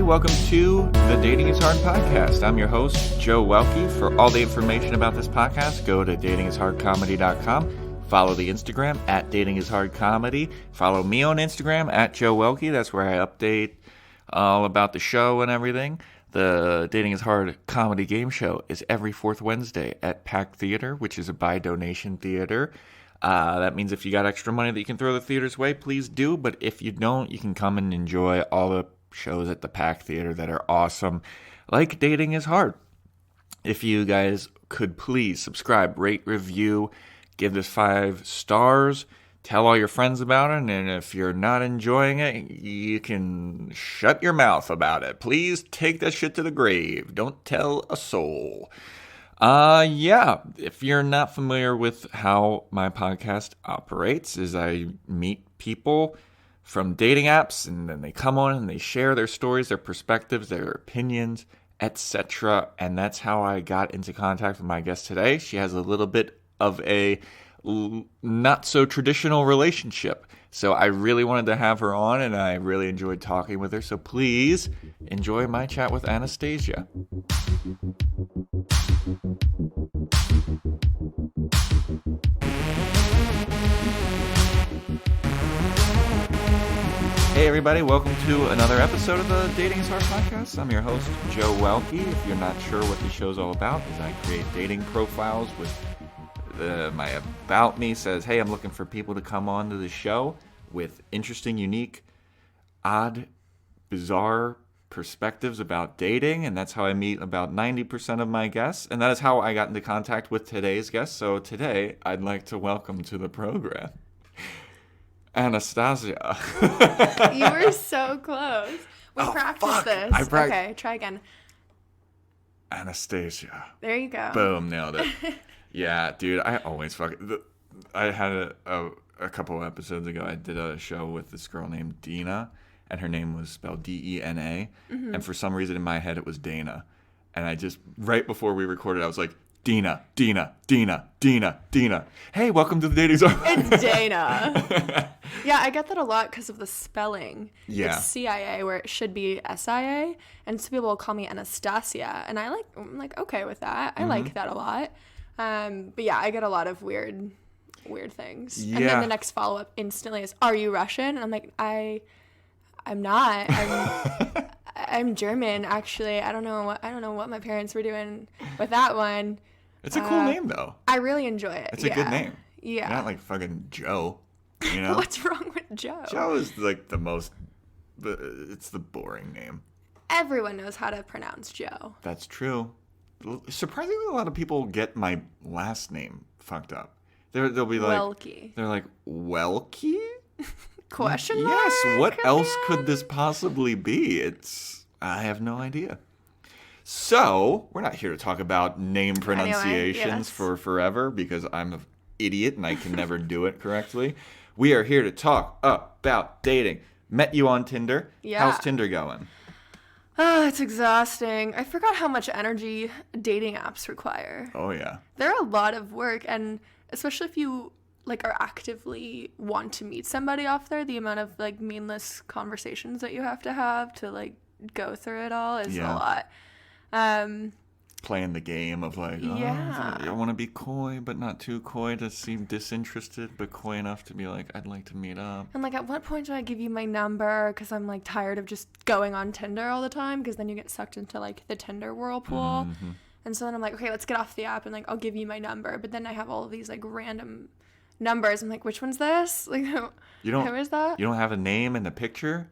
Welcome to the Dating is Hard podcast. I'm your host, Joe Welkie. For all the information about this podcast, go to datingishardcomedy.com. Follow the Instagram at datingishardcomedy. Follow me on Instagram at Joe Welkie. That's where I update all about the show and everything. The Dating is Hard comedy game show is every fourth Wednesday at Pack Theater, which is a by donation theater. That means if you got extra money that you can throw the theater's way, please do. But if you don't, you can come and enjoy all the shows at the Pack Theater that are awesome, like Dating is Hard. If you guys could please subscribe, rate, review, give this 5 stars, tell all your friends about it, and if you're not enjoying it, you can shut your mouth about it. Please take that shit to the grave. Don't tell a soul. If you're not familiar with how my podcast operates, is I meet people from dating apps, and then they come on and they share their stories, their perspectives, their opinions, etc. And that's how I got into contact with my guest today. She has a little bit of a not so traditional relationship, so I really wanted to have her on, and I really enjoyed talking with her. So please enjoy my chat with Anastacia. Hey everybody, welcome to another episode of the Dating is Hard podcast. I'm your host, Joe Welkie. If you're not sure what the show's all about, is I create dating profiles with my About Me says, hey, I'm looking for people to come on to the show with interesting, unique, odd, bizarre perspectives about dating, and that's how I meet about 90% of my guests, and that is how I got into contact with today's guest. So today, I'd like to welcome to the program Anastacia. You were so close. We practiced this. Okay, try again. Anastacia. There you go. Boom, nailed it. Yeah, dude, I always I had a couple of episodes ago, I did a show with this girl named Dina, and her name was spelled D-E-N-A, and for some reason in my head it was Dana. And I just, right before we recorded, I was like, Dina. Hey, welcome to the Dating Zone. It's Dana. Yeah, I get that a lot because of the spelling. Yeah. It's CIA where it should be S-I-A, and some people will call me Anastacia, and I'm like okay with that. I like that a lot. But yeah, I get a lot of weird things. Yeah. And then the next follow-up instantly is, are you Russian? And I'm like, I'm not. I'm German, actually. I don't know what my parents were doing with that one. It's a cool name, though. I really enjoy it. It's a good name. Yeah. You're not like fucking Joe, you know? What's wrong with Joe? Joe is like it's the boring name. Everyone knows how to pronounce Joe. That's true. Surprisingly, a lot of people get my last name fucked up. They'll be like, Welkie. They're like, Welkie? Question mark? Yes, what else could this possibly be? I have no idea. So, we're not here to talk about name pronunciations for forever because I'm an idiot and I can never do it correctly. We are here to talk about dating. Met you on Tinder. Yeah. How's Tinder going? Oh, it's exhausting. I forgot how much energy dating apps require. Oh, yeah. They're a lot of work, and especially if you are actively want to meet somebody off there, the amount of meaningless conversations that you have to go through it all is a lot. Playing the game of I want to be coy but not too coy to seem disinterested, but coy enough to be like, I'd like to meet up. And at what point do I give you my number? Because I'm tired of just going on Tinder all the time, because then you get sucked into the Tinder whirlpool. Mm-hmm. And so then I'm like, okay, let's get off the app, and I'll give you my number. But then I have all of these random numbers. I'm like, which one's this? Who is that? You don't have a name in the picture?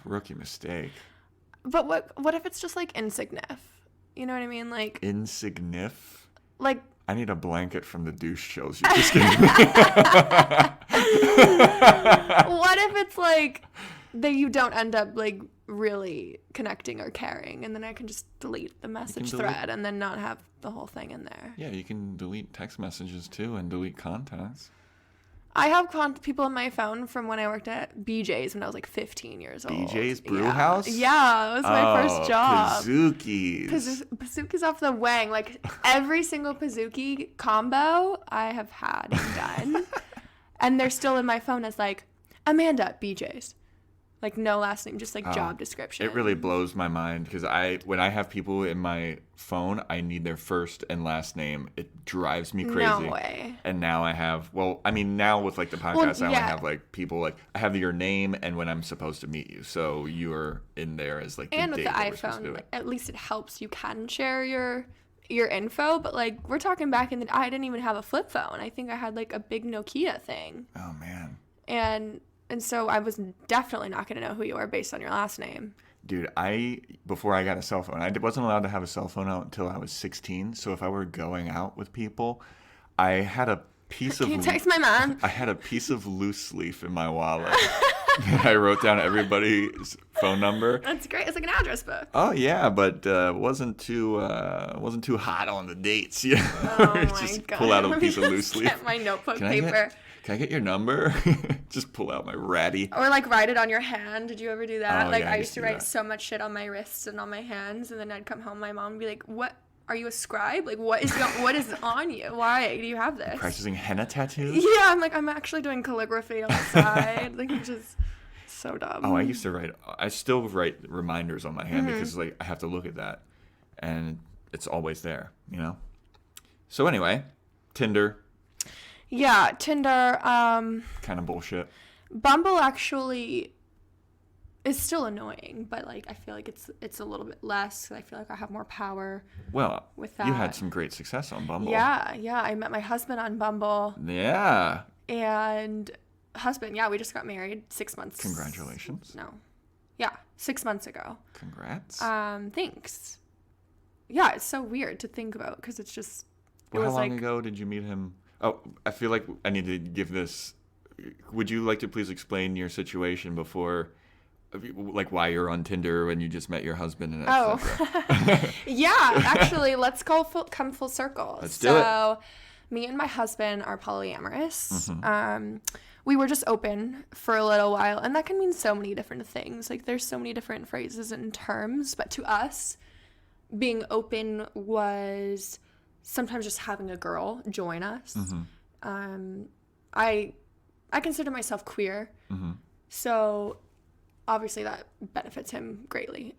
Rookie mistake. But what if it's just insignif? You know what I mean? Insignif? I need a blanket from the douche shows you just gave me. What if it's that you don't end up really connecting or caring, and then I can just delete the message thread and then not have the whole thing in there? Yeah, you can delete text messages too and delete contacts. I have people on my phone from when I worked at BJ's when I was 15 years old. BJ's Brew House? Yeah, it was my first job. Pazookies. Pazookies off the wang. Every single Pazookie combo I have had and done. And they're still in my phone as Amanda at BJ's. Like no last name, just like job description. It really blows my mind because when I have people in my phone, I need their first and last name. It drives me crazy. No way. And now I have, now with like the podcast, I only have like people like I have your name and when I'm supposed to meet you. So you're in there as like the and with date the that we're supposed to do iPhone, it. at least it helps. You can share your info, but like we're talking back in the I didn't even have a flip phone. I think I had like a big Nokia thing. Oh man. And so I was definitely not going to know who you are based on your last name. Dude, before I got a cell phone, I wasn't allowed to have a cell phone out until I was 16. So if I were going out with people, I had a piece of... Can you text my mom? I had a piece of loose leaf in my wallet. I wrote down everybody's phone number. That's great. It's like an address book. Oh yeah, but wasn't too hot on the dates. Yeah. Oh my just God. pull out a piece of loose leaf. Get my notebook paper. Can I get your number? Just pull out my ratty. Or like write it on your hand. Did you ever do that? Oh, like yeah, I used to write that. so much shit on my wrists and on my hands, and then I'd come home, my mom would be like, "What? Are you a scribe? Like what is on you? Why do you have this?" Practicing henna tattoos? Yeah, I'm actually doing calligraphy on the side. Like it's just so dumb. Oh, I still write reminders on my hand because like I have to look at that, and it's always there, you know. So anyway, Tinder. Yeah, Tinder. Kind of bullshit. Bumble actually is still annoying, but like I feel like it's a little bit less. I feel like I have more power. Well, with that. You had some great success on Bumble. Yeah. I met my husband on Bumble. Yeah. And husband, we just got married 6 months. Congratulations. No. Yeah, 6 months ago. Congrats. Thanks. Yeah, it's so weird to think about because it's just. How long ago did you meet him? Oh, I feel like I need to give this. Would you like to please explain your situation before, like why you're on Tinder when you just met your husband and etc.? Yeah, actually, let's come full circle. Let's do it. So, me and my husband are polyamorous. Mm-hmm. We were just open for a little while, and that can mean so many different things. Like, there's so many different phrases and terms, but to us, being open was sometimes just having a girl join us. Mm-hmm. I consider myself queer, so obviously that benefits him greatly.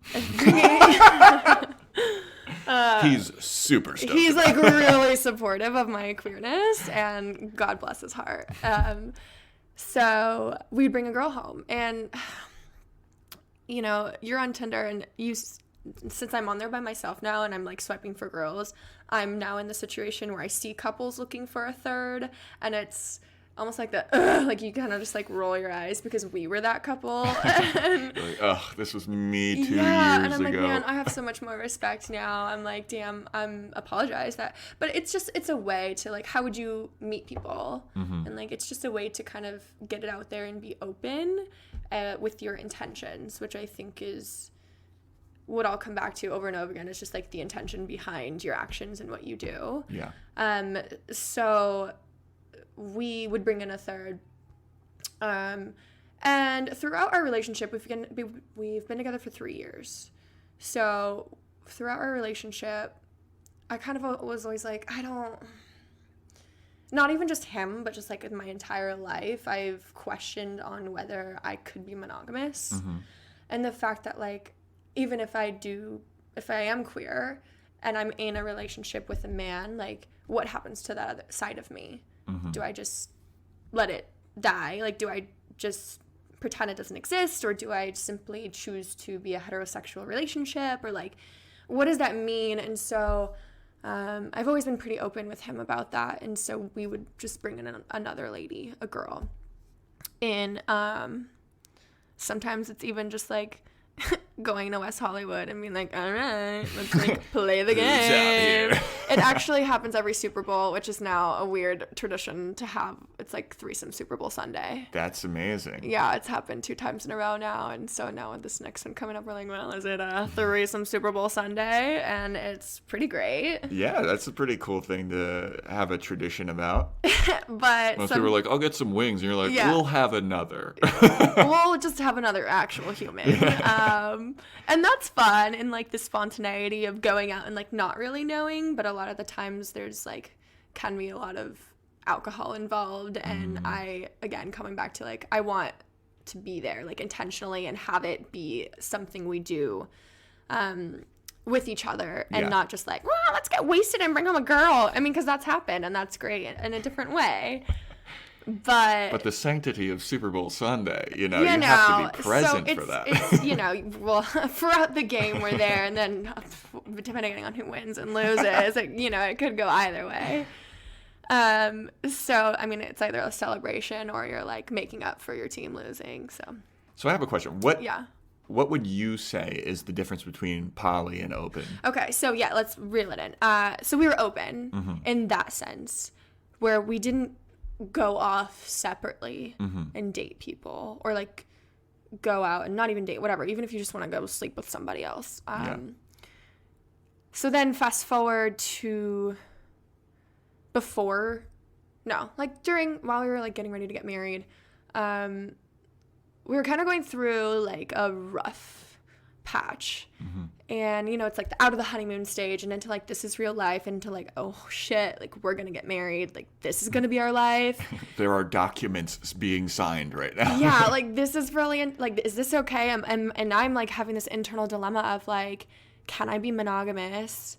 He's super stoked. He's like really supportive of my queerness, and God bless his heart. So we'd bring a girl home, and you know, you're on Tinder, and since I'm on there by myself now and I'm like swiping for girls, I'm now in the situation where I see couples looking for a third, and it's almost like like you kind of just like roll your eyes because we were that couple. And, you're like, ugh, this was me 2 years ago. And I'm like, man, I have so much more respect now. I'm like, damn, apologize that. But it's a way to like, how would you meet people? Mm-hmm. And like, it's just a way to kind of get it out there and be open with your intentions, which I think is what I'll come back to over and over again. Is just like the intention behind your actions and what you do. Yeah. So we would bring in a third. And throughout our relationship, we've been together for 3 years. So throughout our relationship, I kind of was always like, not even just him, but just like in my entire life, I've questioned on whether I could be monogamous. Mm-hmm. And the fact that like, even if I am queer and I'm in a relationship with a man, like what happens to that other side of me? Mm-hmm. Do I just let it die? Like, do I just pretend it doesn't exist, or do I simply choose to be a heterosexual relationship, or like, what does that mean? And so I've always been pretty open with him about that, and so we would just bring in another lady, a girl, and sometimes it's even just like going to West Hollywood and being like, all right, let's like play the game. It actually happens every Super Bowl, which is now a weird tradition to have. It's like threesome Super Bowl Sunday. That's amazing. Yeah, it's happened 2 times in a row now, and so now with this next one coming up, we're like, well, is it a threesome Super Bowl Sunday? And it's pretty great. Yeah, that's a pretty cool thing to have a tradition about. But most people are like, I'll get some wings, and you're like, yeah. We'll have another. We'll just have another actual human. Yeah. And that's fun, and like the spontaneity of going out and like not really knowing, but a lot of the times there's like can be a lot of alcohol involved, and I, again, coming back to like, I want to be there, like, intentionally, and have it be something we do with each other, and not just like, well, let's get wasted and bring home a girl. I mean, because that's happened, and that's great in a different way. But the sanctity of Super Bowl Sunday, you have to be present for that. It's, well, throughout the game we're there, and then depending on who wins and loses, it could go either way. So, I mean, it's either a celebration or you're, like, making up for your team losing, So I have a question. What would you say is the difference between poly and open? Okay, so let's reel it in. So we were open in that sense, where we didn't go off separately and date people, or like go out and not even date, whatever, even if you just want to go sleep with somebody else. So then fast forward to while we were like getting ready to get married, we were kind of going through like a rough patch, and it's like out of the honeymoon stage and into like, this is real life, into like, oh shit, like we're gonna get married, like this is gonna be our life. There are documents being signed right now. Like this is really like, is this okay? And I'm like having this internal dilemma of like, can I be monogamous?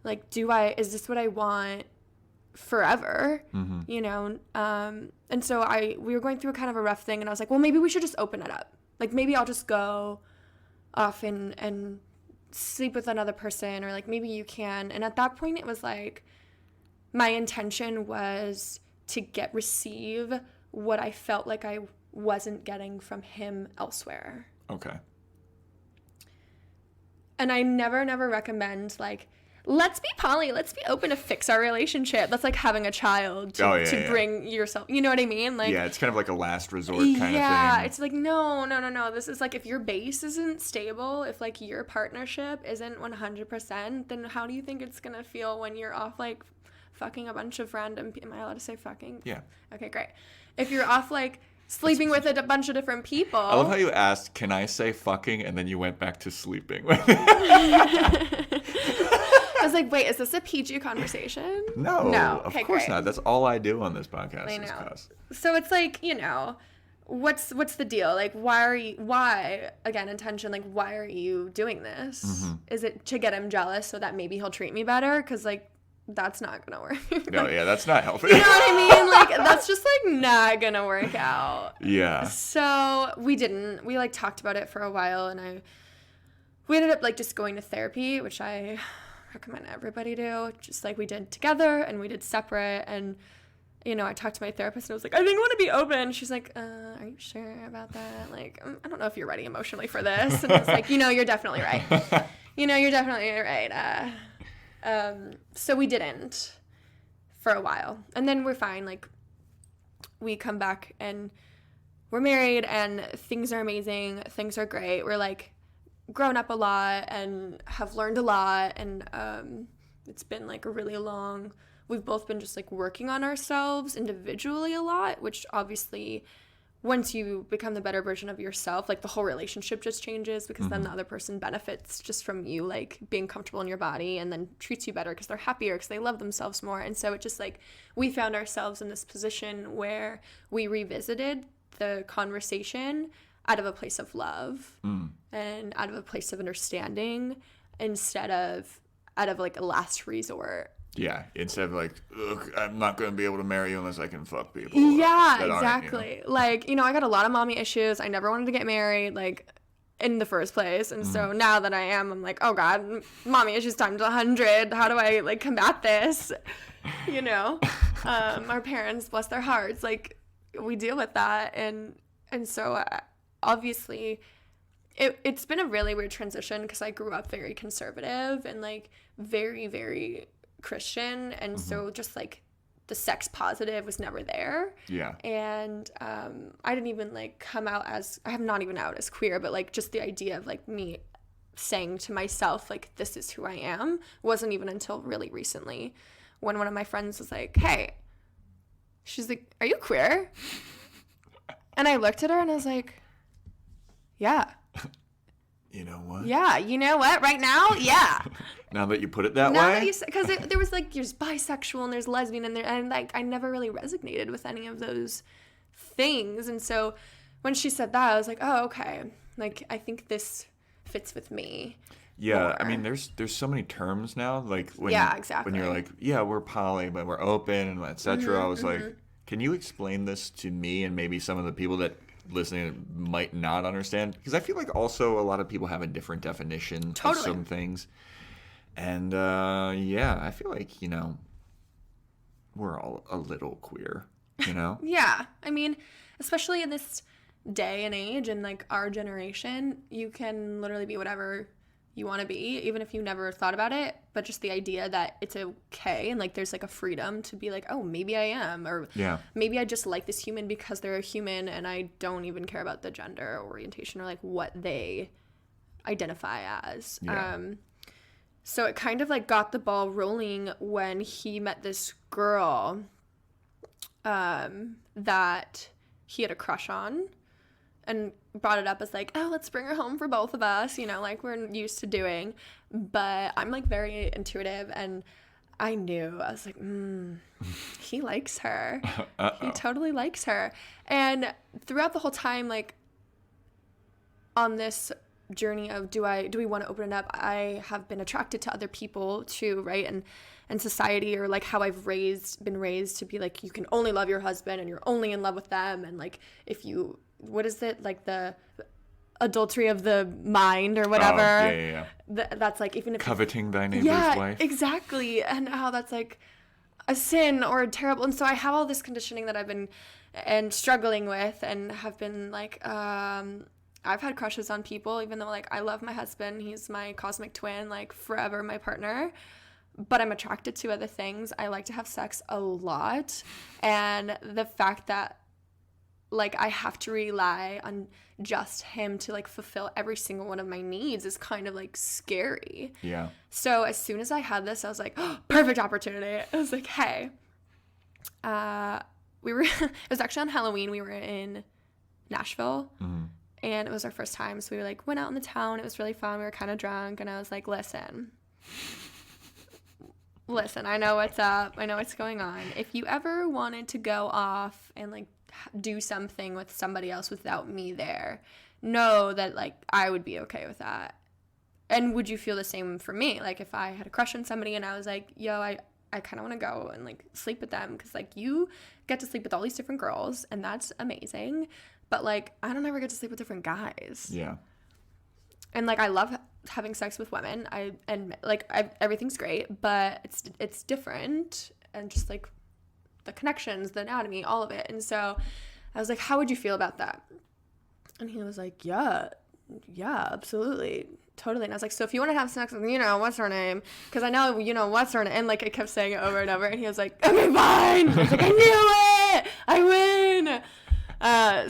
Like, is this what I want forever? And so we were going through kind of a rough thing, and I was like, well, maybe we should just open it up. Like, maybe I'll just go off and sleep with another person, or like maybe you can. And at that point it was like, my intention was to receive what I felt like I wasn't getting from him elsewhere. Okay. And I never recommend like, let's be poly, let's be open to fix our relationship. That's like having a child to bring yourself, you know what I mean? Like, it's kind of like a last resort kind of thing. Yeah, it's like, no. This is like, if your base isn't stable, if like your partnership isn't 100%, then how do you think it's going to feel when you're off like fucking a bunch of random, am I allowed to say fucking? Yeah. Okay, great. If you're off like sleeping with a bunch of different people. I love how you asked, can I say fucking? And then you went back to sleeping. I was like, wait, is this a PG conversation? No, of course not. That's all I do on this podcast. I know. So it's like, what's the deal? Like, why, again, intention, like, why are you doing this? Is it to get him jealous so that maybe he'll treat me better? Because, like, that's not going to work. No, that's not healthy. You know what I mean? Like, that's just, like, not going to work out. Yeah. So we didn't. We, like, talked about it for a while, and we ended up, like, just going to therapy, which I recommend everybody do, just like we did together and we did separate. And I talked to my therapist, and I was like, I think I want to be open. She's like, are you sure about that? Like, I don't know if you're ready emotionally for this. And it's like, you're definitely right. You're definitely right. So we didn't for a while, and then we're fine. Like, we come back and we're married, and things are amazing, things are great. We're like grown up a lot and have learned a lot, and it's been like a really long, we've both been just like working on ourselves individually a lot, which obviously once you become the better version of yourself, like the whole relationship just changes, because then the other person benefits just from you like being comfortable in your body, and then treats you better because they're happier, because they love themselves more. And so it just like, we found ourselves in this position where we revisited the conversation out of a place of love and out of a place of understanding, instead of out of like a last resort. Yeah, instead of like, ugh, I'm not going to be able to marry you unless I can fuck people. Yeah, exactly. Like, I got a lot of mommy issues. I never wanted to get married, like, in the first place. And so now that I am, I'm like, oh God, mommy issues times 100. How do I like combat this? Our parents, bless their hearts, like, we deal with that. And so obviously it's been a really weird transition, because I grew up very conservative and like very, very Christian, and so just like the sex positive was never there. Yeah. And I didn't even like come out as, I am not even out as queer, but like just the idea of like me saying to myself like, this is who I am, wasn't even until really recently, when one of my friends was like, hey, she's like, are you queer? And I looked at her and I was like, yeah. You know what? Yeah, you know what? Right now, yeah. Now that you put it that way? Because there was like, there's bisexual and there's lesbian, and like I never really resonated with any of those things. And so when she said that, I was like, oh, okay. Like, I think this fits with me. Yeah, more. I mean, there's so many terms now. Like when exactly. when you're like, yeah, we're poly, but we're open, and etc. I was like, can you explain this to me and maybe some of the people that listening might not understand? Because I feel like also a lot of people have a different definition of some things. And yeah, I feel like, we're all a little queer, Yeah. I mean, especially in this day and age and like our generation, you can literally be whatever you want to be, even if you never thought about it. But just the idea that it's okay and like there's like a freedom to be like, oh, maybe I am, or maybe I just like this human because they're a human and I don't even care about the gender orientation or like what they identify as. So it kind of like got the ball rolling when he met this girl that he had a crush on and brought it up as like, oh, let's bring her home for both of us, like we're used to doing. But I'm like very intuitive, and I knew, I was like, he likes her. He totally likes her. And throughout the whole time, like on this journey of do we want to open it up, I have been attracted to other people too, right? And society, or like how I've been raised to be like, you can only love your husband and you're only in love with them, and like if you, what is it, like the adultery of the mind or whatever. That's like, even if coveting thy neighbor's wife. Exactly. And how that's like a sin or terrible. And so I have all this conditioning that I've been and struggling with, and have been like, I've had crushes on people, even though like I love my husband, he's my cosmic twin, like forever my partner, but I'm attracted to other things. I like to have sex a lot, and the fact that like I have to rely on just him to like fulfill every single one of my needs is kind of like scary. Yeah. So as soon as I had this, I was like, oh, perfect opportunity. I was like, hey, it was actually on Halloween. We were in Nashville. And it was our first time, so we went out in the town. It was really fun. We were kind of drunk, and I was like, listen, I know what's up. I know what's going on. If you ever wanted to go off and like do something with somebody else without me there, know that like I would be okay with that. And would you feel the same for me? Like if I had a crush on somebody and I was like, yo, I kind of want to go and like sleep with them, because like you get to sleep with all these different girls, and that's amazing. But, like, I don't ever get to sleep with different guys. Yeah. And, like, I love having sex with women. Everything's great, but it's different. And just, like, the connections, the anatomy, all of it. And so I was like, how would you feel about that? And he was like, yeah, absolutely. Totally. And I was like, so if you want to have sex with, what's her name? Because I know, what's her name? And, like, I kept saying it over and over. And he was like, okay, fine. I was like, I knew it. I win.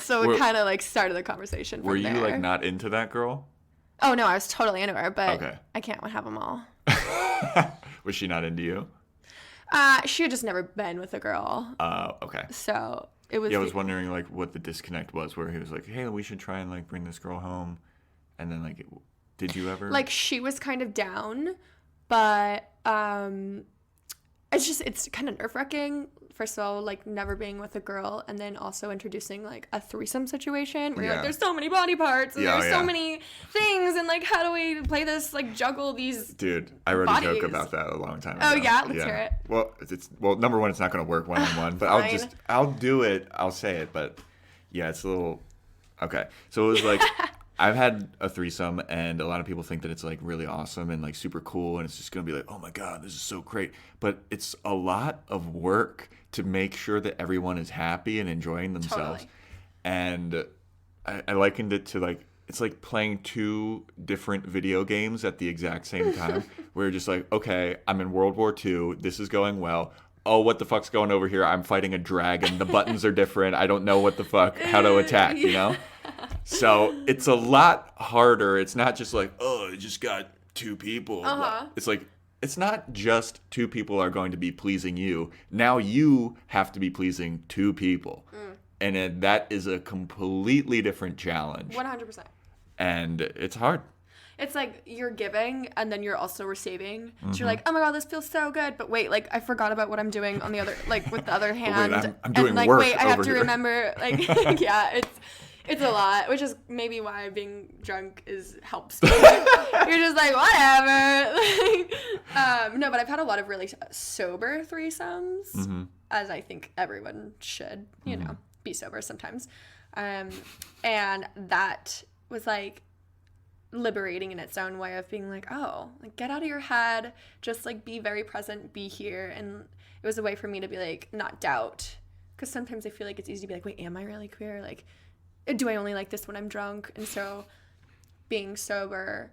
So it kind of like started the conversation from Were you there. like not into that girl? Oh no, I was totally into her, but okay. I can't have them all. Was she not into you? She had just never been with a girl. Okay. So it was. Yeah, I was wondering like what the disconnect was, where he was like, "Hey, we should try and like bring this girl home," and then like, did you ever? Like she was kind of down, but it's kind of nerve-wracking. First of all, like never being with a girl, and then also introducing like a threesome situation where you're like, there's so many body parts and there's so many things, and like how do we play this, like juggle these Dude, I wrote bodies. a joke about that a long time ago. Oh yeah, let's hear it. Well, number one, it's not going to work one-on-one, but I'll do it, I'll say it, but yeah, it's a little, okay. So it was like, I've had a threesome, and a lot of people think that it's like really awesome and like super cool, and it's just going to be like, oh my God, this is so great. But it's a lot of work to make sure that everyone is happy and enjoying themselves. Totally. And I likened it to like, it's like playing two different video games at the exact same time. Where you're just like, okay, I'm in World War II. This is going well. Oh, what the fuck's going over here? I'm fighting a dragon. The buttons are different. I don't know what the fuck, how to attack, you know? So it's a lot harder. It's not just like, oh, I just got two people. It's like, it's not just two people are going to be pleasing you. Now you have to be pleasing two people. And that is a completely different challenge. 100%. And it's hard. It's like you're giving and then you're also receiving. So you're like, oh my God, this feels so good. But wait, like I forgot about what I'm doing on the other, like with the other hand. I'm doing and like, work wait, I have to here. remember, like, yeah, It's a lot, which is maybe why being drunk helps me. You're just like, whatever. No, but I've had a lot of really sober threesomes, as I think everyone should, you know, be sober sometimes. And that was like liberating in its own way of being like, oh, like get out of your head, just like be very present, be here. And it was a way for me to be like, not doubt. Because sometimes I feel like it's easy to be like, wait, am I really queer? Like, do I only like this when I'm drunk? And so being sober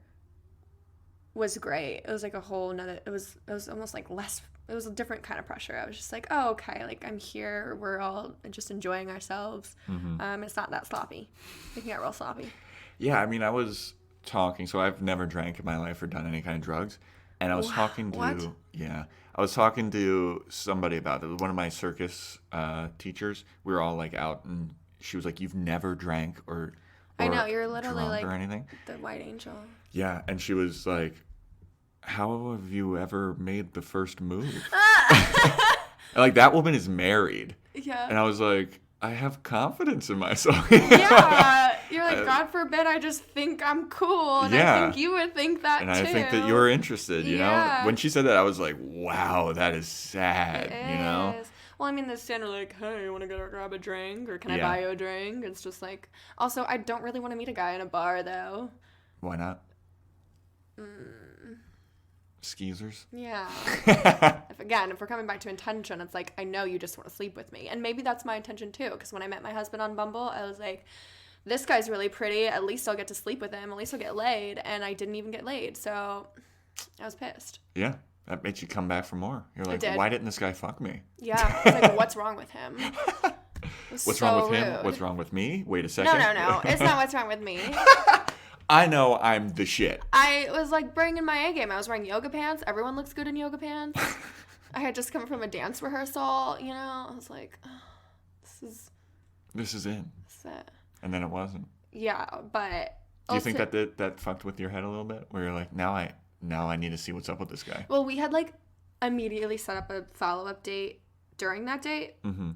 was great. It was like a whole nother, it was almost like less, it was a different kind of pressure. I was just like, oh, okay, like I'm here. We're all just enjoying ourselves. It's not that sloppy. It can get real sloppy. Yeah, I mean, I was talking, so I've never drank in my life or done any kind of drugs. And I was talking to somebody about it. One of my circus teachers. We were all like out, and she was like, "You've never drank or I know, you're literally like or anything." The white angel. Yeah, and she was like, "How have you ever made the first move?" Like, that woman is married. Yeah. And I was like, I have confidence in myself. Yeah. You're like, God forbid I just think I'm cool. And I think you would think that and too. And I think that you're interested, you know? When she said that, I was like, wow, that is sad, you know? Well, I mean, the standard, like, hey, you want to go grab a drink? Or can I buy you a drink? It's just like, also, I don't really want to meet a guy in a bar, though. Why not? Skeezers? Yeah. If we're coming back to intention, it's like, I know you just want to sleep with me. And maybe that's my intention, too. Because when I met my husband on Bumble, I was like, this guy's really pretty. At least I'll get to sleep with him. At least I'll get laid. And I didn't even get laid. So I was pissed. Yeah. That made you come back for more. You're like, why didn't this guy fuck me? Yeah. I was like, what's wrong with him? What's wrong with him? What's wrong with me? Wait a second. No. It's not what's wrong with me. I know I'm the shit. I was like bringing my A game. I was wearing yoga pants. Everyone looks good in yoga pants. I had just come from a dance rehearsal, you know. I was like, oh, this is it. This is it. And then it wasn't. Yeah, but do you think that fucked with your head a little bit? Where you're like, now I need to see what's up with this guy. Well, we had like immediately set up a follow-up date during that date. Mm-hmm.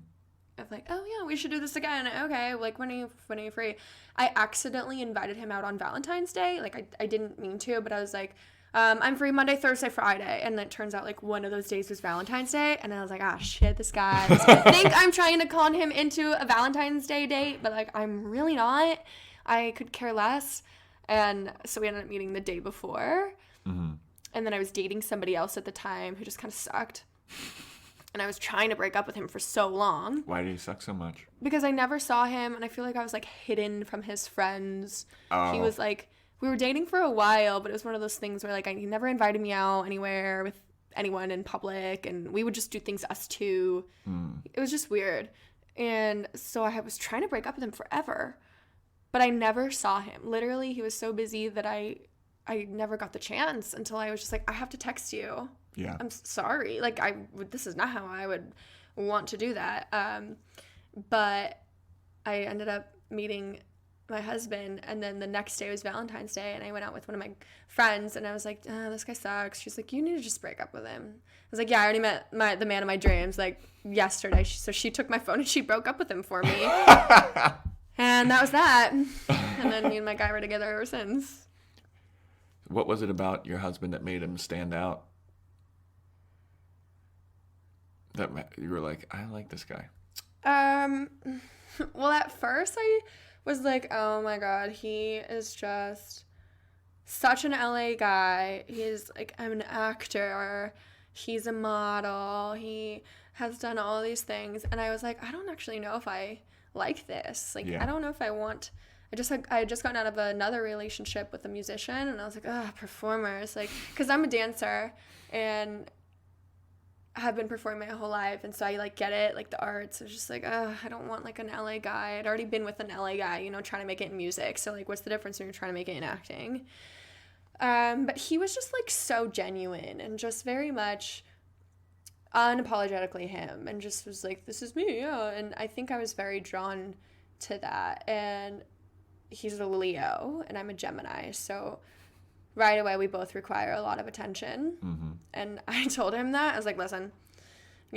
Of like, oh yeah, we should do this again. Okay, like when are you free? I accidentally invited him out on Valentine's Day. Like I didn't mean to, but I was like, I'm free Monday, Thursday, Friday. And then it turns out like one of those days was Valentine's Day. And I was like, shit, this guy. I think I'm trying to con him into a Valentine's Day date, but like I'm really not. I could care less. And so we ended up meeting the day before. Mm-hmm. And then I was dating somebody else at the time who just kind of sucked. And I was trying to break up with him for so long. Why did he suck so much? Because I never saw him, and I feel like I was, like, hidden from his friends. Oh. He was, like, we were dating for a while, but it was one of those things where, like, he never invited me out anywhere with anyone in public, and we would just do things us two. It was just weird. And so I was trying to break up with him forever, but I never saw him. Literally, he was so busy that I never got the chance until I was just like, I have to text you. Yeah. I'm sorry. Like, this is not how I would want to do that. But I ended up meeting my husband, and then the next day was Valentine's Day, and I went out with one of my friends, and I was like, this guy sucks. She's like, you need to just break up with him. I was like, yeah, I already met the man of my dreams, like, yesterday. So she took my phone, and she broke up with him for me. And that was that. And then me and my guy were together ever since. What was it about your husband that made him stand out? That you were like, I like this guy. Well, at first I was like, oh my God, he is just such an LA guy. He's like, I'm an actor. He's a model. He has done all these things. And I was like, I don't actually know if I like this. Like, I don't know if I want... I had just gotten out of another relationship with a musician, and I was like, performers. Like, because I'm a dancer, and have been performing my whole life, and so I like get it, like the arts. I was just like, I don't want like an LA guy. I'd already been with an LA guy, you know, trying to make it in music. So like, what's the difference when you're trying to make it in acting? But he was just like so genuine and just very much unapologetically him, and just was like, this is me, yeah. And I think I was very drawn to that. And he's a Leo, and I'm a Gemini, so right away we both require a lot of attention. Mm-hmm. And I told him that. I was like, listen,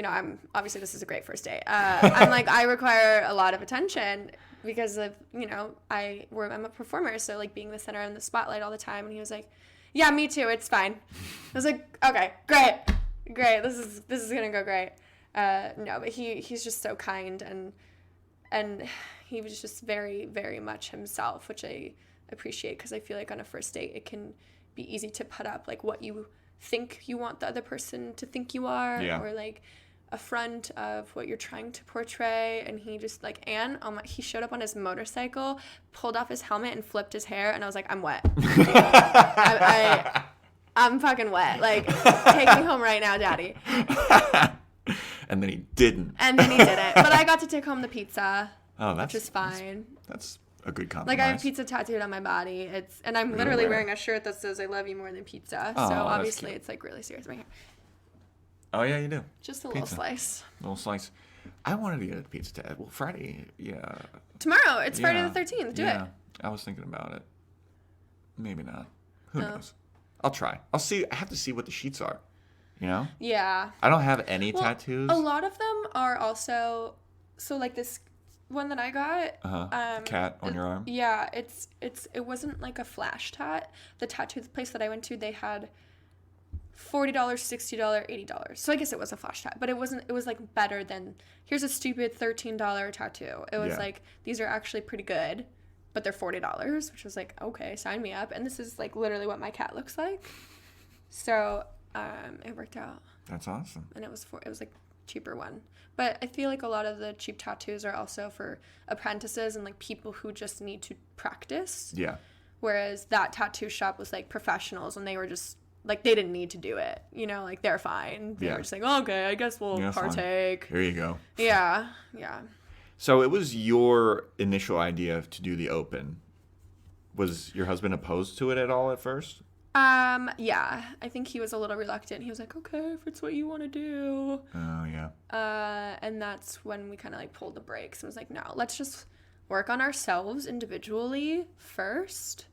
I'm obviously this is a great first date. I'm like, I require a lot of attention because of, I'm a performer. So like being the center in the spotlight all the time. And he was like, yeah, me too. It's fine. I was like, okay, great. This is going to go great. No, but he's just so kind and he was just very, very much himself, which I appreciate because I feel like on a first date, it can be easy to put up like what you think you want the other person to think you are, or like a front of what you're trying to portray. And he just like, he showed up on his motorcycle, pulled off his helmet and flipped his hair. And I was like, I'm wet. I'm fucking wet. Like, take me home right now, daddy. And then he didn't. But I got to take home the pizza. Oh, which is fine. That's a good compromise. Like I have pizza tattooed on my body. And I'm literally wearing a shirt that says "I love you more than pizza." Oh, so obviously it's like really serious right here. Oh yeah, you do. Just a little slice. I wanted to get a pizza tattoo. Well, Friday, yeah. Tomorrow, it's Friday the 13th. Do it. I was thinking about it. Maybe not. Who knows? I'll try. I'll see. I have to see what the sheets are. You know? Yeah. I don't have any tattoos. A lot of them are also like this one that I got. Cat on your arm. Yeah, it wasn't like a flash tat. The tattoo place that I went to, they had $40, $60, $80. So I guess it was a flash tat, but it wasn't. It was like better than here's a stupid $13 tattoo. It was like these are actually pretty good, but they're $40, which was like okay, sign me up. And this is like literally what my cat looks like. So it worked out. That's awesome. And it was like cheaper one. But I feel like a lot of the cheap tattoos are also for apprentices and like people who just need to practice. Yeah. Whereas that tattoo shop was like professionals and they were just like they didn't need to do it. Like they're fine. They were just like, oh, okay, I guess we'll partake. Fine. Here you go. Yeah. So it was your initial idea to do the open. Was your husband opposed to it at all at first? Yeah, I think he was a little reluctant. He was like, okay, if it's what you want to do. Oh, yeah. And that's when we kind of like pulled the brakes and was like, no, let's just work on ourselves individually first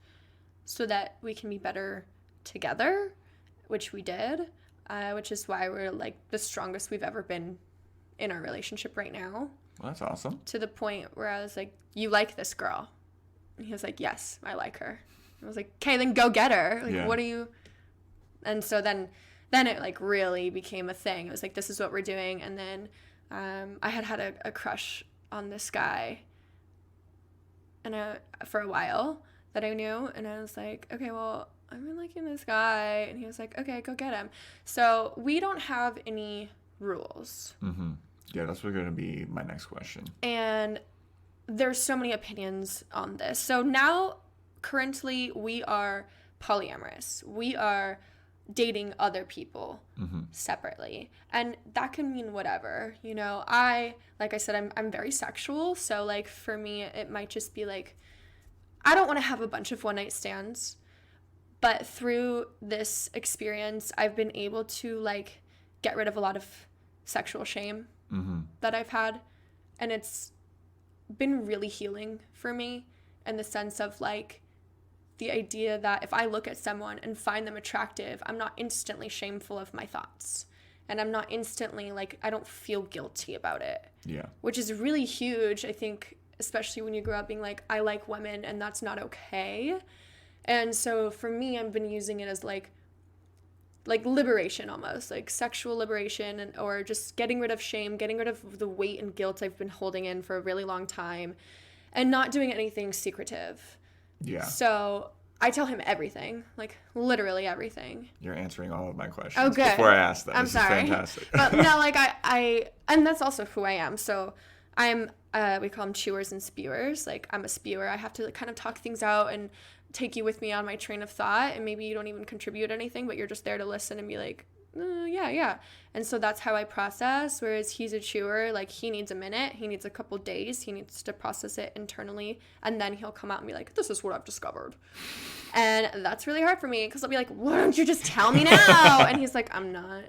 so that we can be better together, which we did, which is why we're like the strongest we've ever been in our relationship right now. Well, that's awesome. To the point where I was like, you like this girl? And he was like, yes, I like her. I was like, okay, then go get her. Like, what are you? And so then it like really became a thing. It was like, this is what we're doing. And then I had a crush on this guy and for a while that I knew. And I was like, okay, well, I've been liking this guy. And he was like, okay, go get him. So we don't have any rules. Mm-hmm. Yeah, that's going to be my next question. And there's so many opinions on this. So now, currently, we are polyamorous. We are dating other people separately. And that can mean whatever. Like I said, I'm very sexual. So, like, for me, it might just be like, I don't want to have a bunch of one-night stands. But through this experience, I've been able to, like, get rid of a lot of sexual shame that I've had. And it's been really healing for me in the sense of, like, the idea that if I look at someone and find them attractive, I'm not instantly shameful of my thoughts. And I'm not instantly, like, I don't feel guilty about it. Yeah. Which is really huge, I think, especially when you grow up being like, I like women and that's not okay. And so for me, I've been using it as, like liberation almost, like sexual liberation or just getting rid of shame, getting rid of the weight and guilt I've been holding in for a really long time and not doing anything secretive. Yeah. So I tell him everything, like literally everything. You're answering all of my questions before I ask them. I'm sorry. Is fantastic. But no, like I and that's also who I am. So I'm, we call them chewers and spewers. Like I'm a spewer. I have to kind of talk things out and take you with me on my train of thought. And maybe you don't even contribute anything, but you're just there to listen and be like, yeah. And so that's how I process. Whereas he's a chewer, like he needs a minute, he needs a couple days, he needs to process it internally, and then he'll come out and be like, this is what I've discovered. And that's really hard for me because I'll be like, why don't you just tell me now? And he's like, I'm not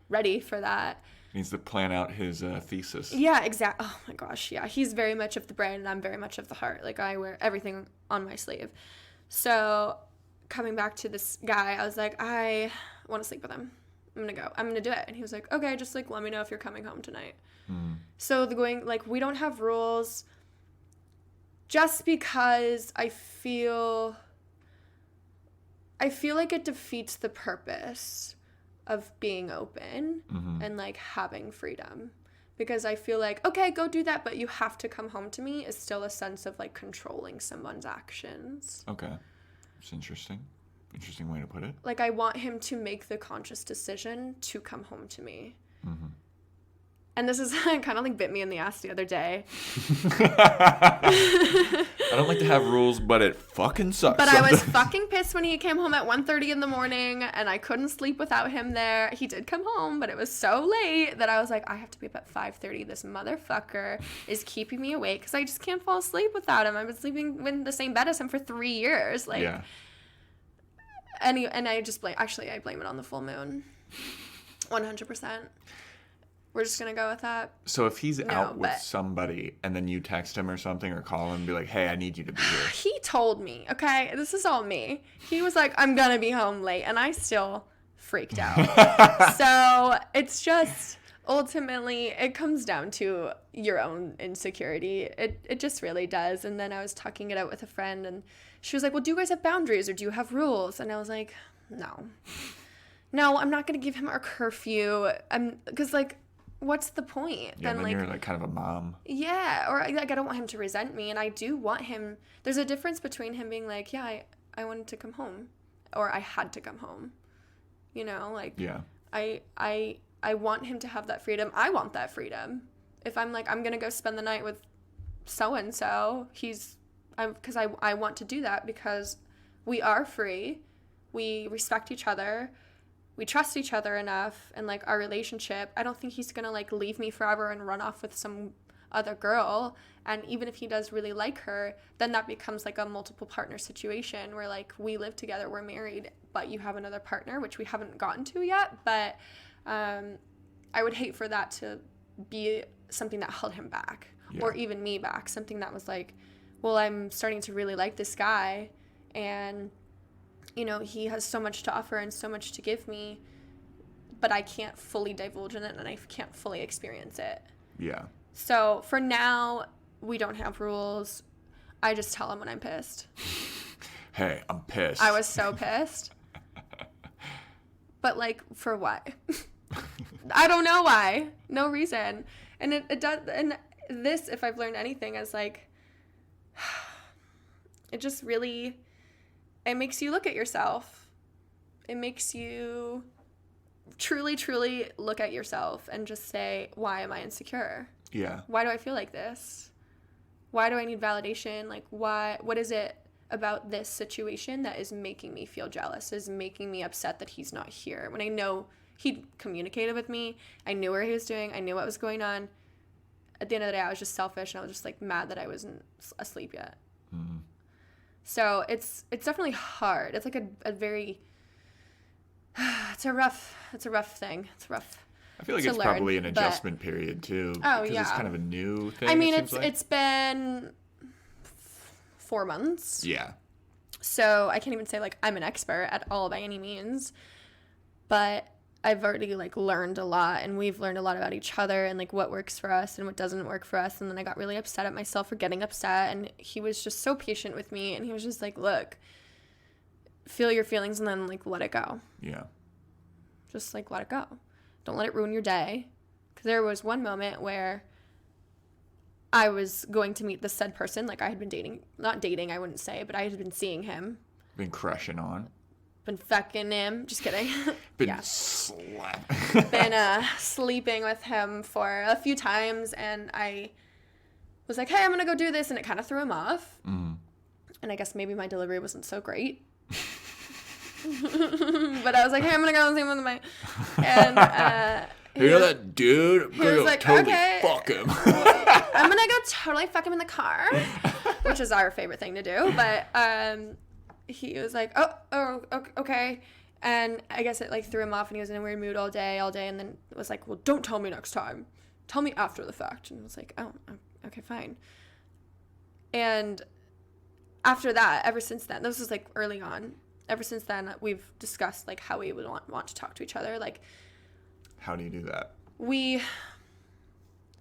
ready for that. He needs to plan out his thesis. Yeah, exactly. Oh my gosh, yeah. He's very much of the brain and I'm very much of the heart. Like I wear everything on my sleeve. So coming back to this guy, I was like, I want to sleep with him. I'm gonna do it. And he was like, okay, just like let me know if you're coming home tonight. So we don't have rules just because I feel like it defeats the purpose of being open and like having freedom. Because I feel like, okay, go do that, but you have to come home to me is still a sense of like controlling someone's actions. Okay. It's interesting. Interesting way to put it. Like I want him to make the conscious decision to come home to me. And this is kind of like bit me in the ass the other day. I don't like to have rules, but it fucking sucks. But sometimes. I was fucking pissed when he came home at 1:30 in the morning, and I couldn't sleep without him there. He did come home, but it was so late that I was like, I have to be up at 5:30. This motherfucker is keeping me awake because I just can't fall asleep without him. I've been sleeping in the same bed as him for 3 years. Like, yeah. And I just blame it on the full moon. 100%. We're just going to go with that. So if he's out with somebody and then you text him or something or call him and be like, hey, I need you to be here. He told me, okay? This is all me. He was like, I'm going to be home late. And I still freaked out. So it's just, ultimately, it comes down to your own insecurity. It just really does. And then I was talking it out with a friend and she was like, well, do you guys have boundaries or do you have rules? And I was like, no, I'm not going to give him a curfew. Because, like, what's the point? Yeah, then you're like kind of a mom. Yeah, or like I don't want him to resent me, and I do want him. There's a difference between him being like, yeah, I wanted to come home, or I had to come home. You know, like yeah. I want him to have that freedom. I want that freedom. If I'm like I'm gonna go spend the night with so and so, because I want to do that because we are free, we respect each other. We trust each other enough and, like, our relationship. I don't think he's going to, like, leave me forever and run off with some other girl. And even if he does really like her, then that becomes, like, a multiple partner situation where, like, we live together, we're married, but you have another partner, which we haven't gotten to yet. But I would hate for that to be something that held him back or even me back. Something that was like, well, I'm starting to really like this guy and you know, he has so much to offer and so much to give me, but I can't fully divulge in it and I can't fully experience it. Yeah. So for now, we don't have rules. I just tell him when I'm pissed. Hey, I'm pissed. I was so pissed. But, like, for what? I don't know why. No reason. And it does, and this, if I've learned anything, is like, it just really... It makes you look at yourself. It makes you truly, truly look at yourself and just say, why am I insecure? Yeah. Why do I feel like this? Why do I need validation? Like, what is it about this situation that is making me feel jealous, is making me upset that he's not here? When I know he communicated with me, I knew where he was doing, I knew what was going on. At the end of the day, I was just selfish and I was just, like, mad that I wasn't asleep yet. Mm-hmm. So it's definitely hard. It's like a very, it's a rough thing. It's rough. I feel like it's probably an adjustment period too. Oh, because it's kind of a new thing. I mean, it's been 4 months. Yeah. So I can't even say like I'm an expert at all by any means, but I've already like learned a lot, and we've learned a lot about each other and like what works for us and what doesn't work for us. And then I got really upset at myself for getting upset, and he was just so patient with me, and he was just like, look, feel your feelings and then like let it go. Yeah. Just like let it go. Don't let it ruin your day. Because there was one moment where I was going to meet this said person, like I had been not dating, I wouldn't say, but I had been seeing him. Been crushing on. Been fucking him. Just kidding. Been been sleeping with him for a few times, and I was like, hey, I'm gonna go do this, and it kind of threw him off. Mm. And I guess maybe my delivery wasn't so great. But I was like, hey, I'm gonna go and see him with my... And you know that dude? He was like, totally okay. Fuck him. I'm gonna go totally fuck him in the car, which is our favorite thing to do. But he was like, oh, okay. And I guess it like threw him off, and he was in a weird mood all day, and then was like, well, don't tell me next time. Tell me after the fact. And I was like, oh, okay, fine. And after that, ever since then, this was like early on, ever since then, we've discussed, like, how we would want to talk to each other. Like, how do you do that?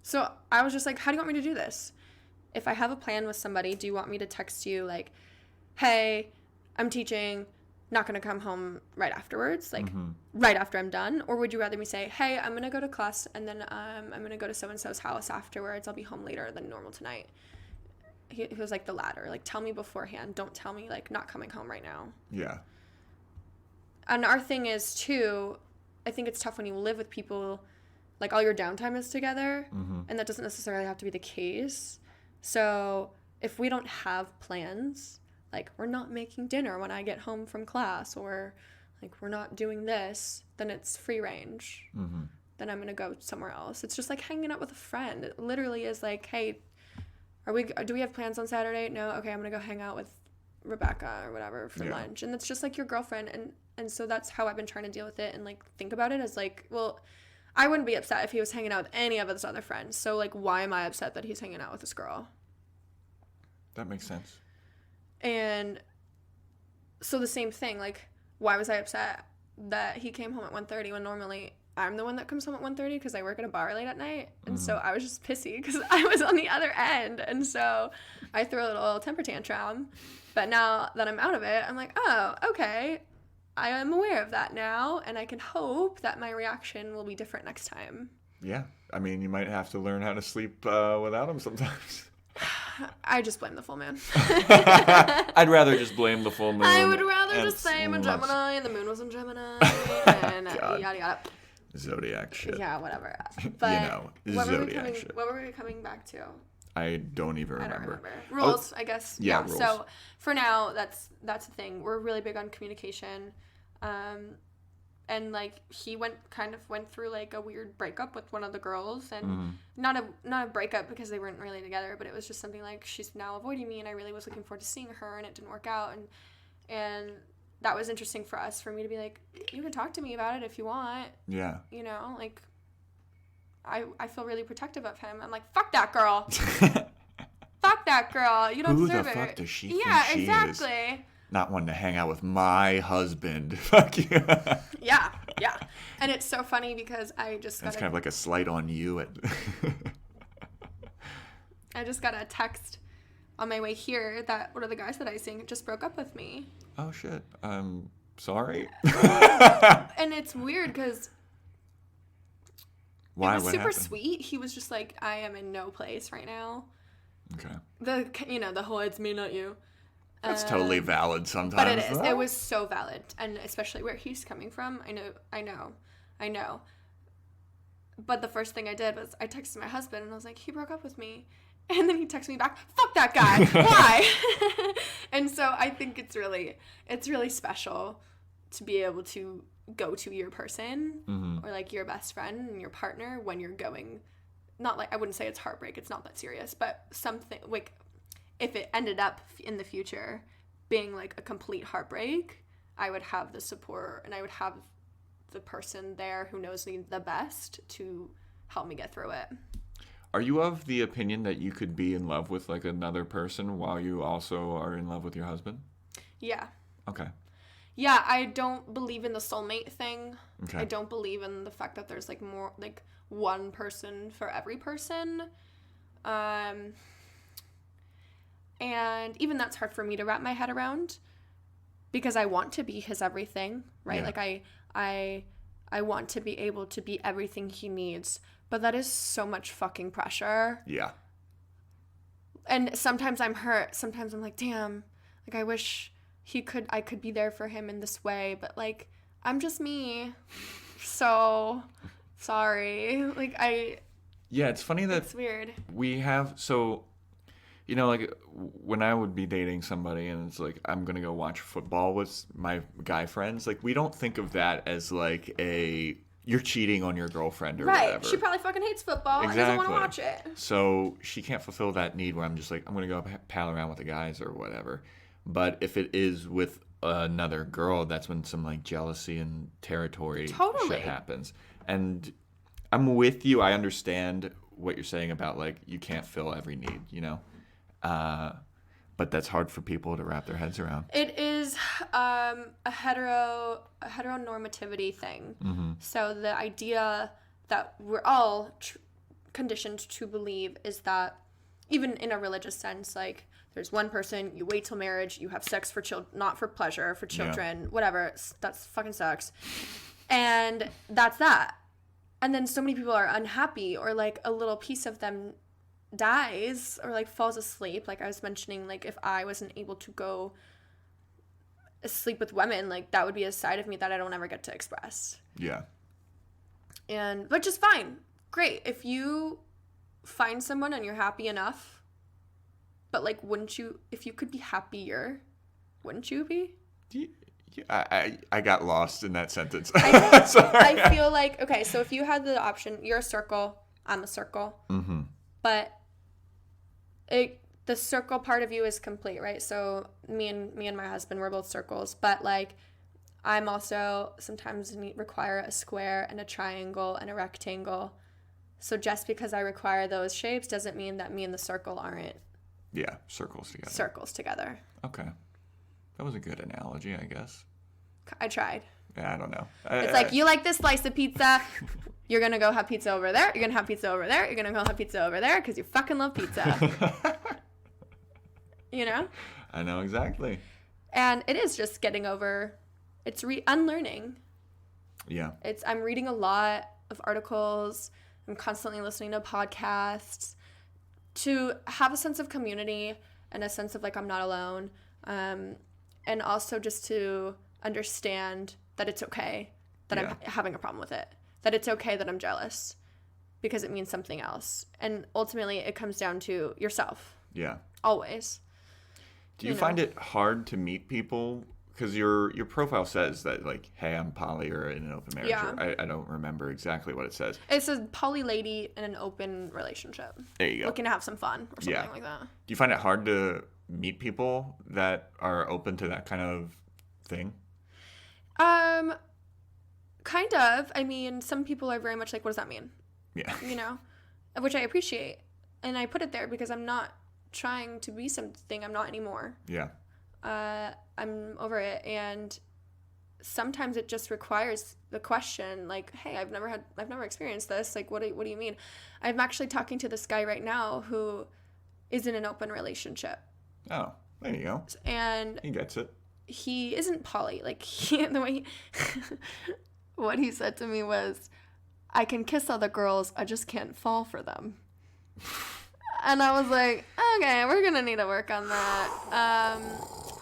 So I was just like, how do you want me to do this? If I have a plan with somebody, do you want me to text you, like, hey, I'm teaching, not going to come home right afterwards, like, right after I'm done? Or would you rather me say, hey, I'm going to go to class, and then I'm going to go to so-and-so's house afterwards. I'll be home later than normal tonight. He was like the latter. Like, tell me beforehand. Don't tell me, like, not coming home right now. Yeah. And our thing is, too, I think it's tough when you live with people, like, all your downtime is together, and that doesn't necessarily have to be the case. So if we don't have plans, like, we're not making dinner when I get home from class, or, like, we're not doing this, then it's free range. Then I'm going to go somewhere else. It's just like hanging out with a friend. It literally is like, hey, do we have plans on Saturday? No? Okay, I'm going to go hang out with Rebecca or whatever for lunch. And it's just like your girlfriend. And so that's how I've been trying to deal with it and, like, think about it as, like, well, I wouldn't be upset if he was hanging out with any of his other friends. So, like, why am I upset that he's hanging out with this girl? That makes sense. And so the same thing, like, why was I upset that he came home at 1:30 when normally I'm the one that comes home at 1:30 because I work at a bar late at night? And so I was just pissy because I was on the other end. And so I threw a little temper tantrum. But now that I'm out of it, I'm like, oh, okay. I am aware of that now, and I can hope that my reaction will be different next time. Yeah. I mean, you might have to learn how to sleep without him sometimes. I just blame the full moon. I'd rather just blame the full moon. I would rather just say I'm a Gemini, and the moon was in Gemini, and yada yada. Zodiac shit. Yeah, whatever. But Zodiac shit. What were we coming back to? I don't even remember. I don't remember. Rules, I guess. Yeah, rules. So for now, that's the thing. We're really big on communication. And, like, he went through, like, a weird breakup with one of the girls, and not a breakup because they weren't really together, but it was just something like, she's now avoiding me, and I really was looking forward to seeing her, and it didn't work out, and that was interesting for us, for me to be like, you can talk to me about it if you want. Yeah. You know, like, I feel really protective of him. I'm like, fuck that girl. Fuck that girl. You don't deserve it. Who the fuck does she think she is? Not wanting to hang out with my husband. Fuck you. Yeah. And it's so funny because I just got It's kind of like a slight on you. I just got a text on my way here that one of the guys that I sing just broke up with me. Oh, shit. I'm sorry. And it's weird because why? It was what super happened? sweet. He was just like, I am in no place right now. Okay. The whole it's me, not you. That's totally valid sometimes. But it is. It was so valid. And especially where he's coming from. I know. But the first thing I did was I texted my husband and I was like, he broke up with me. And then he texted me back, fuck that guy. Why? And so I think it's really special to be able to go to your person or, like, your best friend and your partner when you're going, not like, I wouldn't say it's heartbreak. It's not that serious, but something like, if it ended up in the future being, like, a complete heartbreak, I would have the support and I would have the person there who knows me the best to help me get through it. Are you of the opinion that you could be in love with, like, another person while you also are in love with your husband? Yeah. Okay. Yeah, I don't believe in the soulmate thing. Okay. I don't believe in the fact that there's, like, more, like, one person for every person. And even that's hard for me to wrap my head around because I want to be his everything, right? Yeah. Like, I want to be able to be everything he needs, but that is so much fucking pressure. Yeah. And sometimes I'm hurt. Sometimes I'm like, damn, like, I wish I could be there for him in this way, but, like, I'm just me. So sorry. Like, yeah, it's funny that it's weird. We have, so, you know, like, when I would be dating somebody and it's like, I'm going to go watch football with my guy friends, like, we don't think of that as, like, you're cheating on your girlfriend or whatever. Right. She probably fucking hates football and doesn't want to watch it. So she can't fulfill that need where I'm just like, I'm going to go pal around with the guys or whatever. But if it is with another girl, that's when some, like, jealousy and territory shit happens. And I'm with you. I understand what you're saying about, like, you can't fill every need, you know? But that's hard for people to wrap their heads around. It is is a heteronormativity thing. Mm-hmm. So the idea that we're all conditioned to believe is that, even in a religious sense, like, there's one person, you wait till marriage, you have sex for not for pleasure, for children, whatever. That fucking sucks. And that's that. And then so many people are unhappy, or like a little piece of them dies or like falls asleep. Like I was mentioning, like if I wasn't able to go sleep with women, like that would be a side of me that I don't ever get to express. Yeah. And which is fine. Great. If you find someone and you're happy enough, but like wouldn't you, if you could be happier, wouldn't you be? I got lost in that sentence. I feel like, okay, so if you had the option, you're a circle, I'm a circle, mm-hmm. but the circle part of you is complete, right? So me and my husband, we're both circles, but like I'm also sometimes require a square and a triangle and a rectangle. So just because I require those shapes doesn't mean that me and the circle aren't circles together. Okay. That was a good analogy, I guess. I tried. Yeah, I don't know. It's like, you like this slice of pizza, you're going to go have pizza over there, you're going to have pizza over there, you're going to go have pizza over there because you fucking love pizza. You know? I know exactly. And it is just getting over, it's unlearning. Yeah. I'm reading a lot of articles, I'm constantly listening to podcasts to have a sense of community and a sense of like I'm not alone. And also just to understand that it's okay that I'm having a problem with it. That it's okay that I'm jealous because it means something else. And ultimately it comes down to yourself. Yeah. Always. Do you find it hard to meet people? Because your profile says that, like, hey, I'm poly or in an open marriage. Yeah. I don't remember exactly what it says. It says poly lady in an open relationship. There you go. Looking to have some fun or something like that. Do you find it hard to meet people that are open to that kind of thing? Kind of. I mean, some people are very much like, what does that mean? Yeah. You know? Which I appreciate. And I put it there because I'm not trying to be something I'm not anymore. Yeah. I'm over it, and sometimes it just requires the question, like, hey, I've never experienced this. Like, what do you mean? I'm actually talking to this guy right now who is in an open relationship. Oh, there you go. And he gets it. He isn't poly. Like, the way what he said to me was, I can kiss other girls, I just can't fall for them. And I was like, okay, we're going to need to work on that.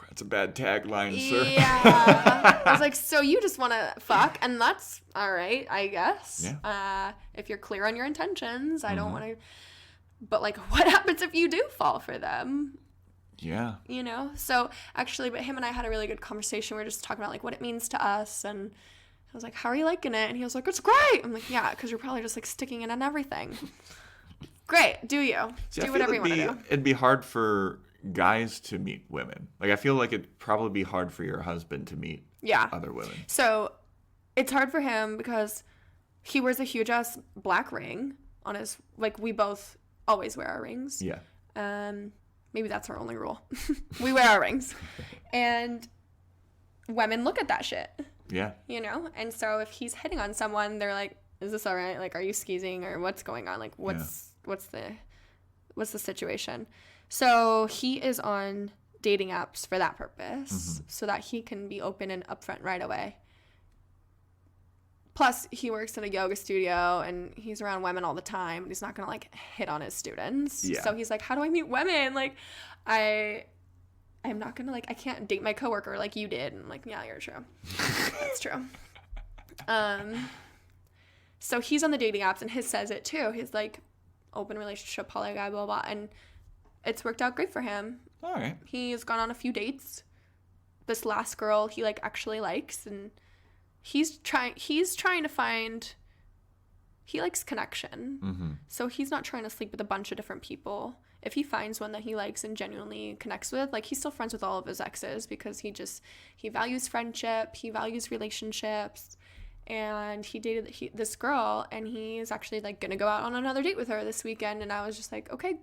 That's a bad tagline, sir. Yeah. I was like, so you just want to fuck, and that's all right, I guess. Yeah. If you're clear on your intentions, I don't want to. But, like, what happens if you do fall for them? Yeah. You know? So, actually, but him and I had a really good conversation. We were just talking about, like, what it means to us, and I was like, how are you liking it? And he was like, it's great. I'm like, yeah, because you're probably just, like, sticking it on everything. Great. Do you. See, do whatever you want to do. It'd be hard for guys to meet women. Like, I feel like it'd probably be hard for your husband to meet other women. So, it's hard for him because he wears a huge-ass black ring on his... Like, we both always wear our rings. Yeah. Maybe that's our only rule. We wear our rings. And women look at that shit. Yeah. You know? And so if he's hitting on someone, they're like, is this all right? Like, are you skeezing or what's going on? Like, what's the situation? So he is on dating apps for that purpose, so that he can be open and upfront right away. Plus, he works in a yoga studio, and he's around women all the time, and he's not going to, like, hit on his students. Yeah. So he's like, how do I meet women? Like, I'm not going to, like, I can't date my coworker like you did. And I'm like, yeah, you're true. That's true. So he's on the dating apps, and his says it, too. He's, like, open relationship, poly guy, blah, blah, blah. And it's worked out great for him. All right. He's gone on a few dates. This last girl he, like, actually likes, and he's trying to find, he likes connection. So he's not trying to sleep with a bunch of different people. If he finds one that he likes and genuinely connects with, like, he's still friends with all of his exes because he values friendship, he values relationships. And he dated this girl, and he's actually, like, going to go out on another date with her this weekend. And I was just like, okay,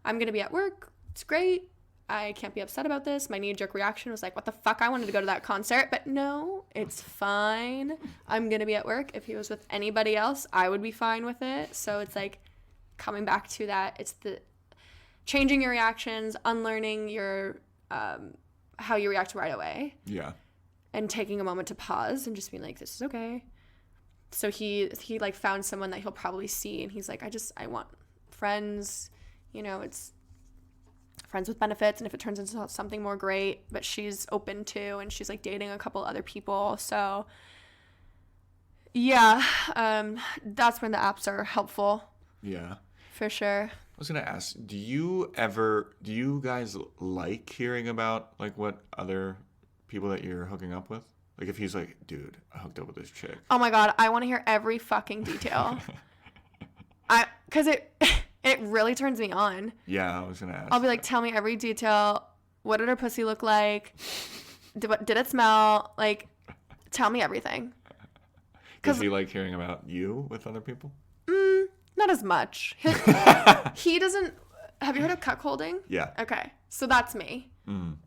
I'm going to be at work. It's great. I can't be upset about this. My knee-jerk reaction was like, what the fuck? I wanted to go to that concert. But no, it's fine. I'm going to be at work. If he was with anybody else, I would be fine with it. So it's like coming back to that. It's the changing your reactions, unlearning your how you react right away. Yeah. And taking a moment to pause and just being like, this is okay. So he like found someone that he'll probably see, and he's like, I want friends, you know, it's friends with benefits, and if it turns into something more, great, but she's open to, and she's like dating a couple other people. So yeah, that's when the apps are helpful. Yeah. For sure. I was going to ask, do you guys like hearing about like what other people that you're hooking up with? Like if he's like, dude, I hooked up with this chick. Oh my God, I want to hear every fucking detail. Because it really turns me on. Yeah, I was going to ask. I'll be like, tell me every detail. What did her pussy look like? Did it smell? Like, tell me everything. Does he like hearing about you with other people? Not as much. He doesn't. Have you heard of cuckolding? Yeah. Okay. So that's me.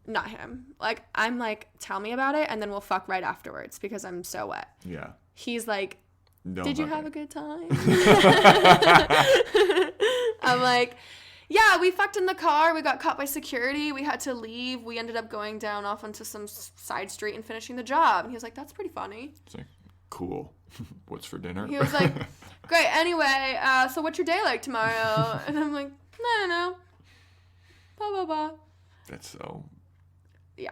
Not him. Like, I'm like, tell me about it, and then we'll fuck right afterwards because I'm so wet. Yeah. He's like, did you have a good time? I'm like, yeah, we fucked in the car. We got caught by security. We had to leave. We ended up going down off onto some side street and finishing the job. And he was like, that's pretty funny. It's like, cool. What's for dinner? He was like, great. Anyway, so what's your day like tomorrow? And I'm like, I don't know. Blah, blah, blah. That's so... Yeah.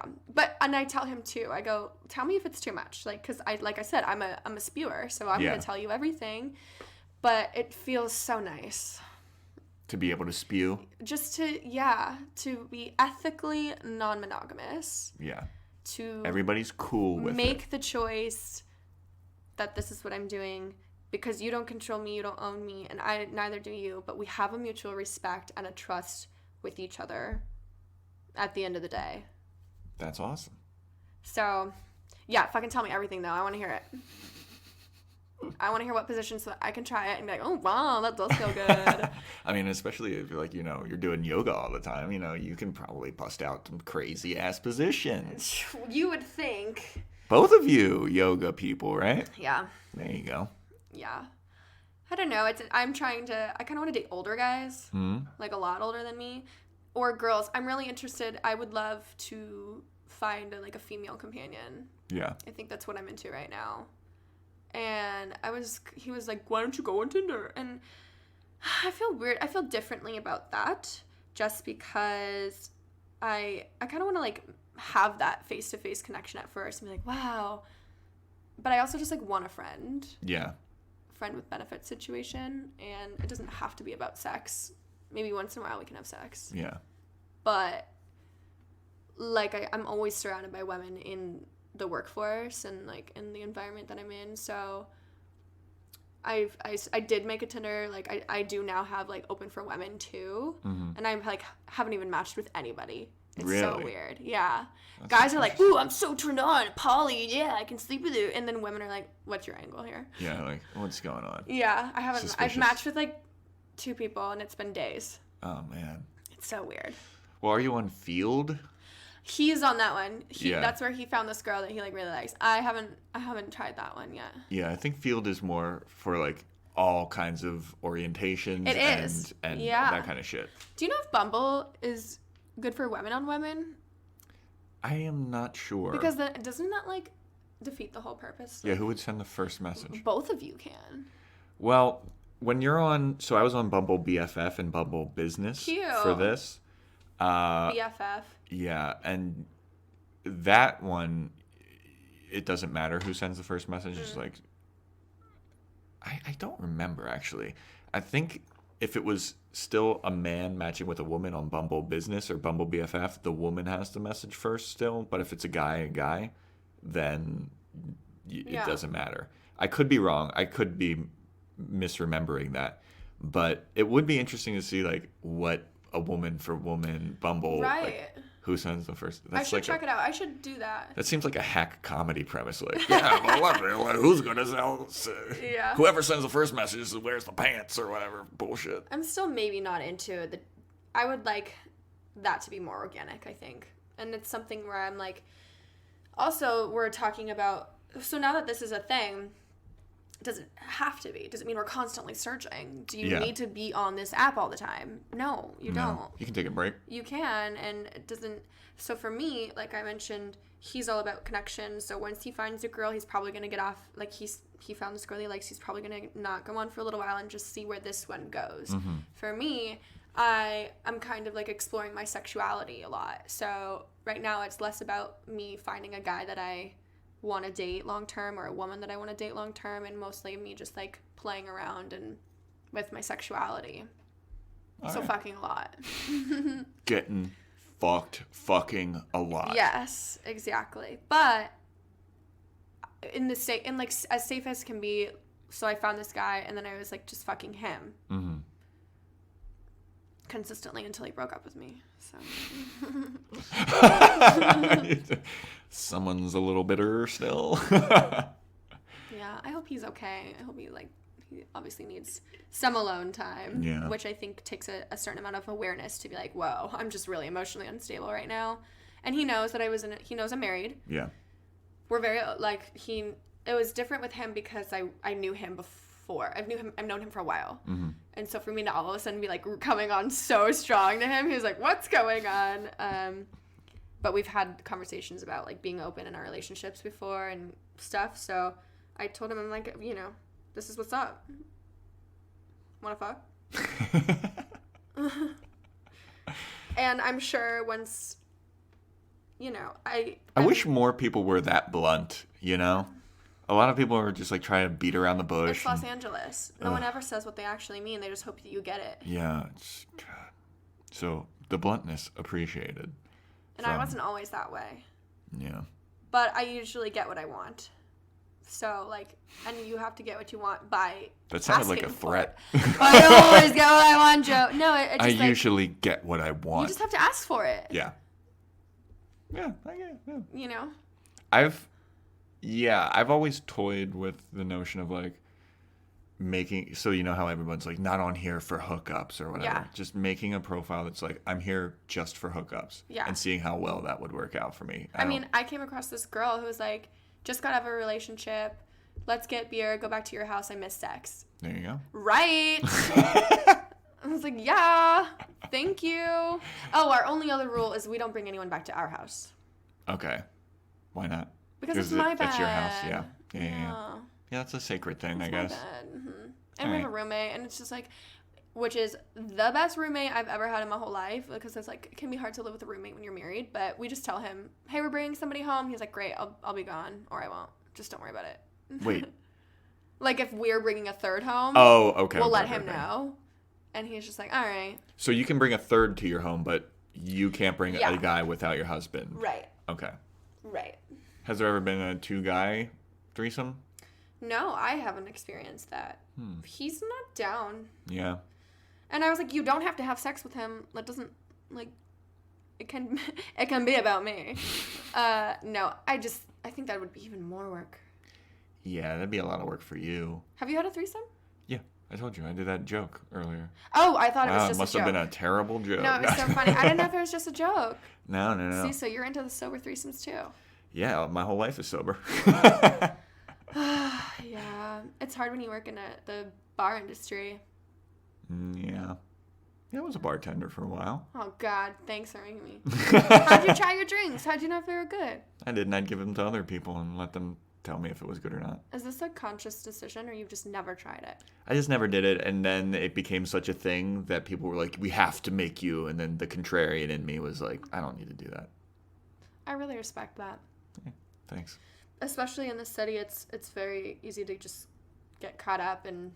And I tell him too, I go, tell me if it's too much. Like, cause like I said, I'm a spewer, so I'm going to tell you everything, but it feels so nice. To be able to spew? Just to be ethically non-monogamous. Yeah. To everybody's cool with make the choice that this is what I'm doing because you don't control me, you don't own me, and neither do you, but we have a mutual respect and a trust with each other at the end of the day. That's awesome. So, yeah, fucking tell me everything, though. I want to hear it. I want to hear what position so that I can try it and be like, oh, wow, that does feel good. I mean, especially if you're like, you know, you're doing yoga all the time, you know, you can probably bust out some crazy-ass positions. You would think. Both of you yoga people, right? Yeah. There you go. Yeah. I don't know. I kind of want to date older guys, like a lot older than me, or girls. I'm really interested. I would love to find a female companion. Yeah. I think that's what I'm into right now. And he was like, why don't you go on Tinder? And I feel weird. I feel differently about that just because I kind of want to like have that face-to-face connection at first and be like, wow. But I also just like want a friend. Yeah. Friend with benefits situation. And it doesn't have to be about sex. Maybe once in a while we can have sex. Yeah. But like I'm always surrounded by women in the workforce and like in the environment that I'm in, so I did make a Tinder, like I do now have like open for women too, and I'm like haven't even matched with anybody. It's really? So weird. Yeah. That's guys are like, ooh, I'm so turned on, poly, yeah, I can sleep with you, and then women are like, what's your angle here? Yeah, like what's going on? Yeah, I've matched with like 2 people and it's been days. Oh man, it's so weird. Well, are you on Field? He's on that one. That's where he found this girl that he like really likes. I haven't tried that one yet. Yeah, I think Field is more for like all kinds of orientations and that kind of shit. Do you know if Bumble is good for women on women? I am not sure. Because then doesn't that like defeat the whole purpose? Yeah, who would send the first message? Both of you can. Well, when you're on, so I was on Bumble BFF and Bumble Business for this. BFF. Yeah, and that one, it doesn't matter who sends the first message. It's like, I don't remember, actually. I think if it was still a man matching with a woman on Bumble Business or Bumble BFF, the woman has the message first still. But if it's a guy, then it doesn't matter. I could be wrong. I could be misremembering that. But it would be interesting to see, like, what a woman for woman Bumble... Right. Like, who sends the first? I should check it out. I should do that. That seems like a hack comedy premise. Like, yeah, well, who's gonna sell? Yeah. Whoever sends the first message wears the pants or whatever bullshit. I'm still maybe not into the. I would like that to be more organic, I think. And it's something where I'm like, also, we're talking about, so now that this is a thing, does it have to be? Does it mean we're constantly searching? Do you need to be on this app all the time? No, you don't. You can take a break. You can, and it doesn't. So for me, like I mentioned, he's all about connection. So once he finds a girl, he's probably going to get off. Like he found this girl he likes. He's probably going to not go on for a little while and just see where this one goes. Mm-hmm. For me, I'm kind of like exploring my sexuality a lot. So right now it's less about me finding a guy that I want to date long term or a woman that I want to date long term, and mostly me just like playing around and with my sexuality. So fucking a lot. Getting fucking a lot. Yes, exactly. But in like as safe as can be, so I found this guy and then I was like just fucking him. Mm-hmm. Consistently until he broke up with me. So someone's a little bitter still. Yeah, I hope he's okay. I hope he obviously needs some alone time, which I think takes a certain amount of awareness to be like, whoa, I'm just really emotionally unstable right now. And he knows that he knows I'm married. Yeah. We're very, like, it was different with him because I knew him before. I've known him for a while. Mm-hmm. And so for me to all of a sudden be like coming on so strong to him, he was like, what's going on? But we've had conversations about like being open in our relationships before and stuff. So I told him, I'm like, this is what's up. Wanna fuck? And I'm sure once, I wish more people were that blunt, A lot of people are just like trying to beat around the bush. It's Los Angeles. No one ever says what they actually mean. They just hope that you get it. Yeah. God. So the bluntness appreciated. And I wasn't always that way. Yeah. But I usually get what I want. So, like, and you have to get what you want by That sounded like a threat. I always get what I want, Joe. No, it just I usually get what I want. You just have to ask for it. Yeah. Yeah, I get it. Yeah. I've always toyed with the notion of, like, making, so you know how everyone's, like, not on here for hookups or whatever. Yeah. Just making a profile that's, like, I'm here just for hookups. Yeah. And seeing how well that would work out for me. I came across this girl who was like, just got out of a relationship. Let's get beer. Go back to your house. I miss sex. There you go. Right. I was like, yeah, thank you. Oh, our only other rule is we don't bring anyone back to our house. Okay. Why not? Because it's my bed. It's your house, yeah. Yeah, that's a sacred thing, it's I guess. My bed. Mm-hmm. And we have a roommate, and it's just like, which is the best roommate I've ever had in my whole life, because it's like, it can be hard to live with a roommate when you're married, but we just tell him, hey, we're bringing somebody home. He's like, great, I'll be gone, or I won't. Just don't worry about it. Wait. Like, if we're bringing a third home, we'll let him know. And he's just like, all right. So you can bring a third to your home, but you can't bring a guy without your husband. Right. Okay. Right. Has there ever been a 2-guy threesome? No, I haven't experienced that. He's not down. Yeah. And I was like, you don't have to have sex with him. That doesn't, like, it can be about me. No, I think that would be even more work. Yeah, that'd be a lot of work for you. Have you had a threesome? Yeah, I told you. I did that joke earlier. Oh, I thought it was just a joke. It must have been a terrible joke. No, it was so funny. I didn't know if it was just a joke. No. See, so you're into the sober threesomes too. Yeah, my whole life is sober. Yeah, it's hard when you work in the bar industry. Yeah. Yeah, I was a bartender for a while. Oh, God. Thanks for making me. How'd you try your drinks? How'd you know if they were good? I didn't. I'd give them to other people and let them tell me if it was good or not. Is this a conscious decision, or you've just never tried it? I just never did it, and then it became such a thing that people were like, we have to make you, and then the contrarian in me was like, I don't need to do that. I really respect that. Yeah, thanks. Especially in this city, it's very easy to just get caught up in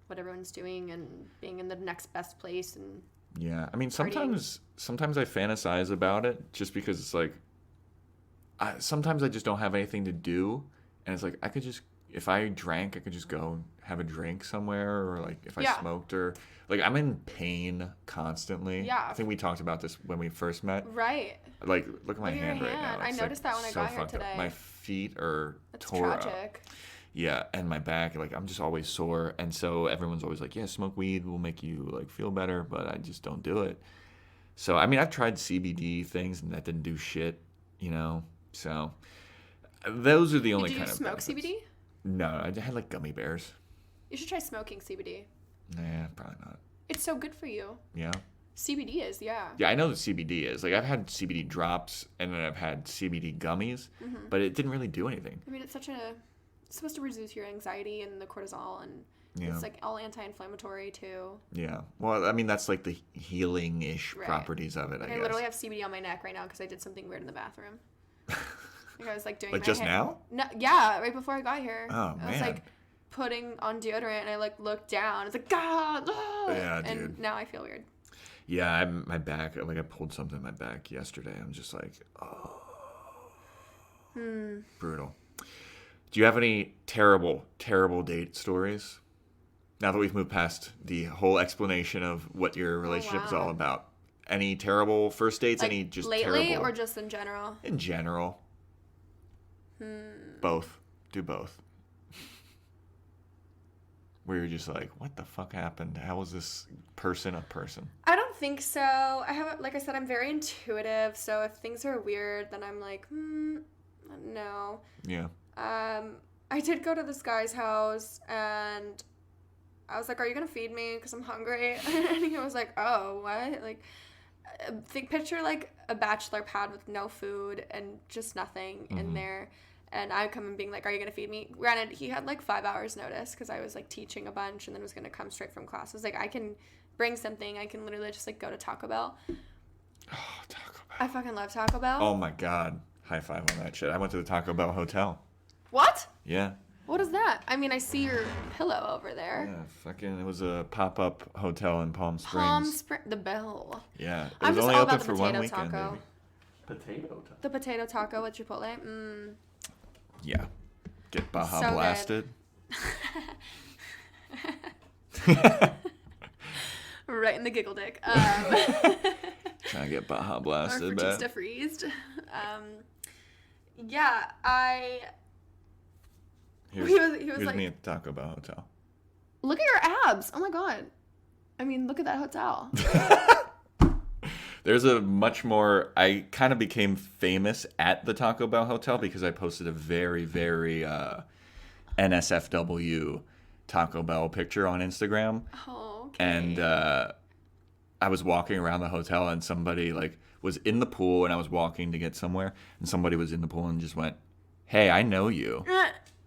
what everyone's doing and being in the next best place. And yeah, I mean, sometimes I fantasize about it just because it's like, sometimes I just don't have anything to do, and it's like, I could just, if I drank, I could just go and have a drink somewhere, or like if I smoked, or like I'm in pain constantly. Yeah. I think we talked about this when we first met. Right. Like, look at my hand right now. I noticed that when I got here today. My feet are tore up. That's tragic. Yeah, and my back, like, I'm just always sore, and so everyone's always like, yeah, smoke weed will make you, like, feel better, but I just don't do it. So, I mean, I've tried CBD things, and that didn't do shit, So, those are the only kind of smoke benefits. CBD? No, I had, like, gummy bears. You should try smoking CBD. Nah, probably not. It's so good for you. Yeah? CBD is, yeah. Yeah, I know what CBD is. Like, I've had CBD drops, and then I've had CBD gummies, but it didn't really do anything. I mean, it's supposed to reduce your anxiety and the cortisol, and it's, like, all anti-inflammatory, too. Yeah. Well, I mean, that's, like, the healing-ish properties of it, I guess. I literally have CBD on my neck right now because I did something weird in the bathroom. Like, I was, like, doing like, my just hair. now? No, yeah, right before I got here. Oh, man. I was, like, putting on deodorant, and I, like, looked down. It's like, God! Ah! Yeah, dude. And now I feel weird. Yeah, my back, like, I pulled something in my back yesterday. I'm just like, oh. Brutal. Do you have any terrible, terrible date stories? Now that we've moved past the whole explanation of what your relationship is all about. Any terrible first dates? Like, any just lately terrible? or just in general? In general. Both. Do both. Where you're just like, what the fuck happened? How was this person a person? I don't think so. I have, like I said, I'm very intuitive. So if things are weird, then I'm like, no. Yeah. I did go to this guy's house, and I was like, are you going to feed me? Because I'm hungry. And he was like, oh, what? Like, picture like a bachelor pad with no food and just nothing in there. And I come in being like, are you going to feed me? Granted, he had like 5 hours notice because I was like teaching a bunch and then was going to come straight from class. I was like, I can bring something. I can literally just like go to Taco Bell. Oh, Taco Bell. I fucking love Taco Bell. Oh my God. High five on that shit. I went to the Taco Bell hotel. What? Yeah. What is that? I mean, I see your pillow over there. Yeah, fucking, it was a pop-up hotel in Palm Springs. The Bell. Yeah. It I'm was just only all open about the for one potato weekend, taco. maybe. Potato taco? The potato taco at Chipotle. Yeah. Get Baja So blasted. Right in the giggle dick. Trying to get Baja Or blasted, Batista freezed. Yeah, Here's, he was here's like, me at the Taco Bell hotel. look at your abs. Oh my God. I mean, look at that hotel. There's a much more... I kind of became famous at the Taco Bell hotel because I posted a very, very NSFW Taco Bell picture on Instagram. Oh, okay. And I was walking around the hotel and somebody like was in the pool and I was walking to get somewhere and somebody was in the pool and just went, hey, I know you.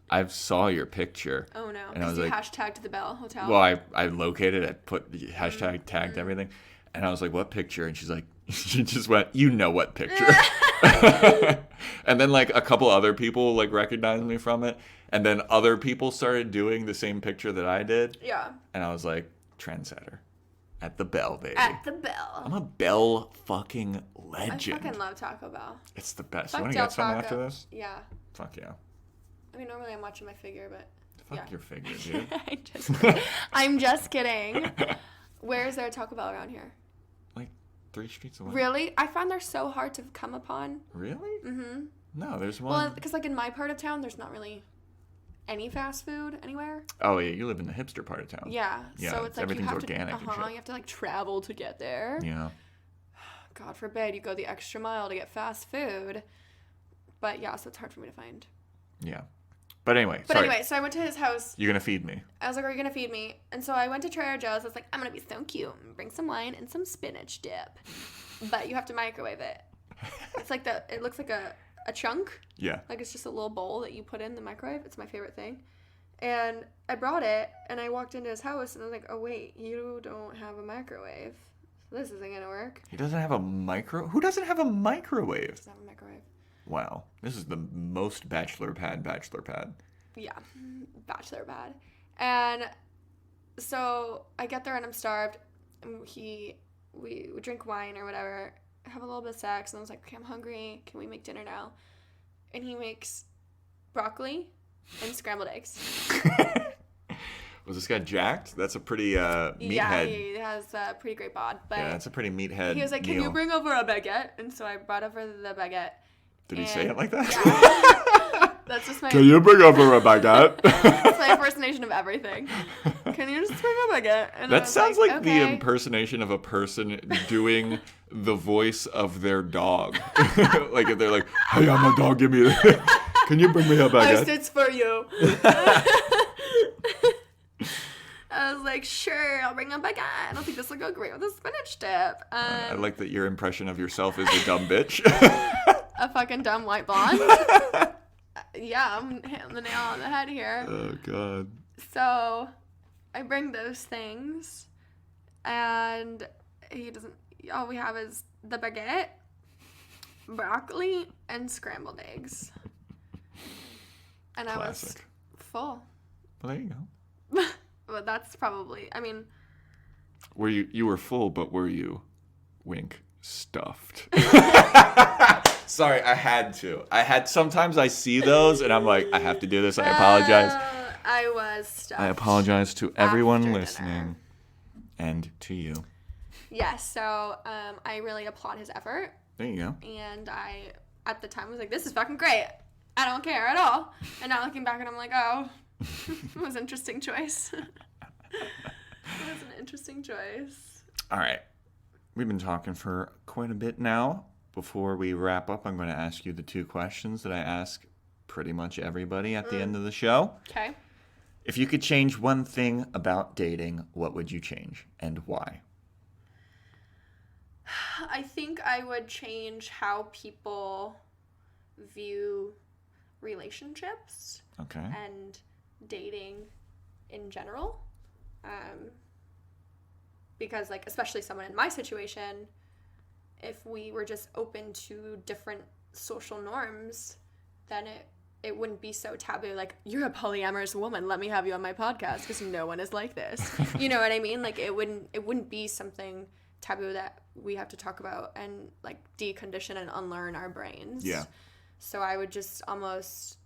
I saw your picture. Oh no. And I was you like, hashtagged the Bell Hotel. well, I located it, put the hashtag tagged everything. And I was like, what picture? And she's like, she just went, you know what picture. And then like a couple other people like recognized me from it. And then other people started doing the same picture that I did. Yeah. And I was like, trendsetter. At the Bell, baby. At the Bell. I'm a Bell fucking legend. I fucking love Taco Bell. It's the best. Fuck You want to Del get some Taco. after this? Yeah. Fuck yeah. I mean, normally I'm watching my figure, but Fuck your figure, dude. I'm just kidding. Where is there a Taco Bell around here? Like 3 streets away. Really? I find they're so hard to come upon. Really? Mm-hmm. No, there's one. Well, because like in my part of town, there's not really any fast food anywhere. Oh yeah, you live in the hipster part of town. Yeah. Yeah, So it's like everything's you have organic to, and shit. you have to like travel to get there. Yeah. God forbid you go the extra mile to get fast food. But yeah, so it's hard for me to find. Yeah. But anyway, So I went to his house. You're gonna feed me. I was like, are you going to feed me? And so I went to Trader Joe's. I was like, I'm going to be so cute and bring some wine and some spinach dip. But you have to microwave it. It's like it looks like a chunk. Yeah. Like it's just a little bowl that you put in the microwave. It's my favorite thing. And I brought it and I walked into his house and I was like, oh wait, you don't have a microwave. So this isn't going to work. He doesn't have a Who doesn't have a microwave? Doesn't have a microwave. Wow. This is the most bachelor pad. Yeah. Bachelor pad. And so I get there and I'm starved. And we drink wine or whatever. Have a little bit of sex. And I was like, okay, I'm hungry. Can we make dinner now? And he makes broccoli and scrambled eggs. Was this guy jacked? That's a pretty meathead. Yeah, he has a pretty great bod. But yeah, that's a pretty meathead. he was like, can you bring over a baguette? And so I brought over the baguette. Did he say it like that? Yeah. That's just my... Can you bring over a baguette? That's my impersonation of everything. Can you just bring a baguette? And That sounds like the okay. impersonation of a person doing the voice of their dog. Like if they're like, hey, I'm a dog, give me can you bring me a baguette? It's for you. I was like, sure, I'll bring a baguette. I don't think this will go great with a spinach dip. I like that your impression of yourself is a dumb bitch. A fucking dumb white blonde. Yeah, I'm hitting the nail on the head here. Oh, God. So I bring those things, and all we have is the baguette, broccoli, and scrambled eggs. And Classic. I was full. Well, there you go. But that's probably, I mean. Were you were full, but were you, wink, stuffed? Sorry, I had to. Sometimes I see those and I'm like, I have to do this. I apologize. I was stuffed. I apologize to everyone after listening dinner. and to you. Yes, so I really applaud his effort. There you go. And I, at the time, was like, this is fucking great. I don't care at all. And now looking back and I'm like, oh, it was an interesting choice. It was an interesting choice. All right. We've been talking for quite a bit now. Before we wrap up, I'm going to ask you the 2 questions that I ask pretty much everybody at the end of the show. Okay. If you could change one thing about dating, what would you change and why? I think I would change how people view relationships Okay. and dating in general. Because, like, especially someone in my situation, if we were just open to different social norms, then it wouldn't be so taboo. Like, you're a polyamorous woman, let me have you on my podcast, because no one is like this. You know what I mean? Like, it wouldn't be something taboo that we have to talk about and, like, decondition and unlearn our brains. Yeah. So I would just almost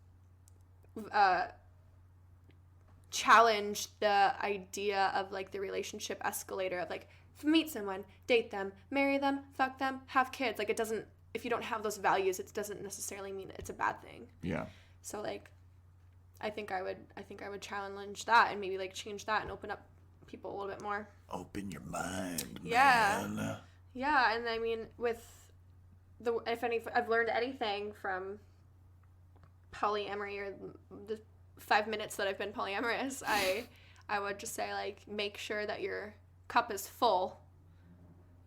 challenge the idea of, like, the relationship escalator of, like, meet someone, date them, marry them, fuck them, have kids. Like, it doesn't, if you don't have those values, it doesn't necessarily mean it's a bad thing. Yeah. So, like, I think I would challenge that and maybe, like, change that and open up people a little bit more. Open your mind, Yeah. man. Yeah, and I mean, if I've learned anything from polyamory or the 5 minutes that I've been polyamorous, I would just say, like, make sure that your cup is full.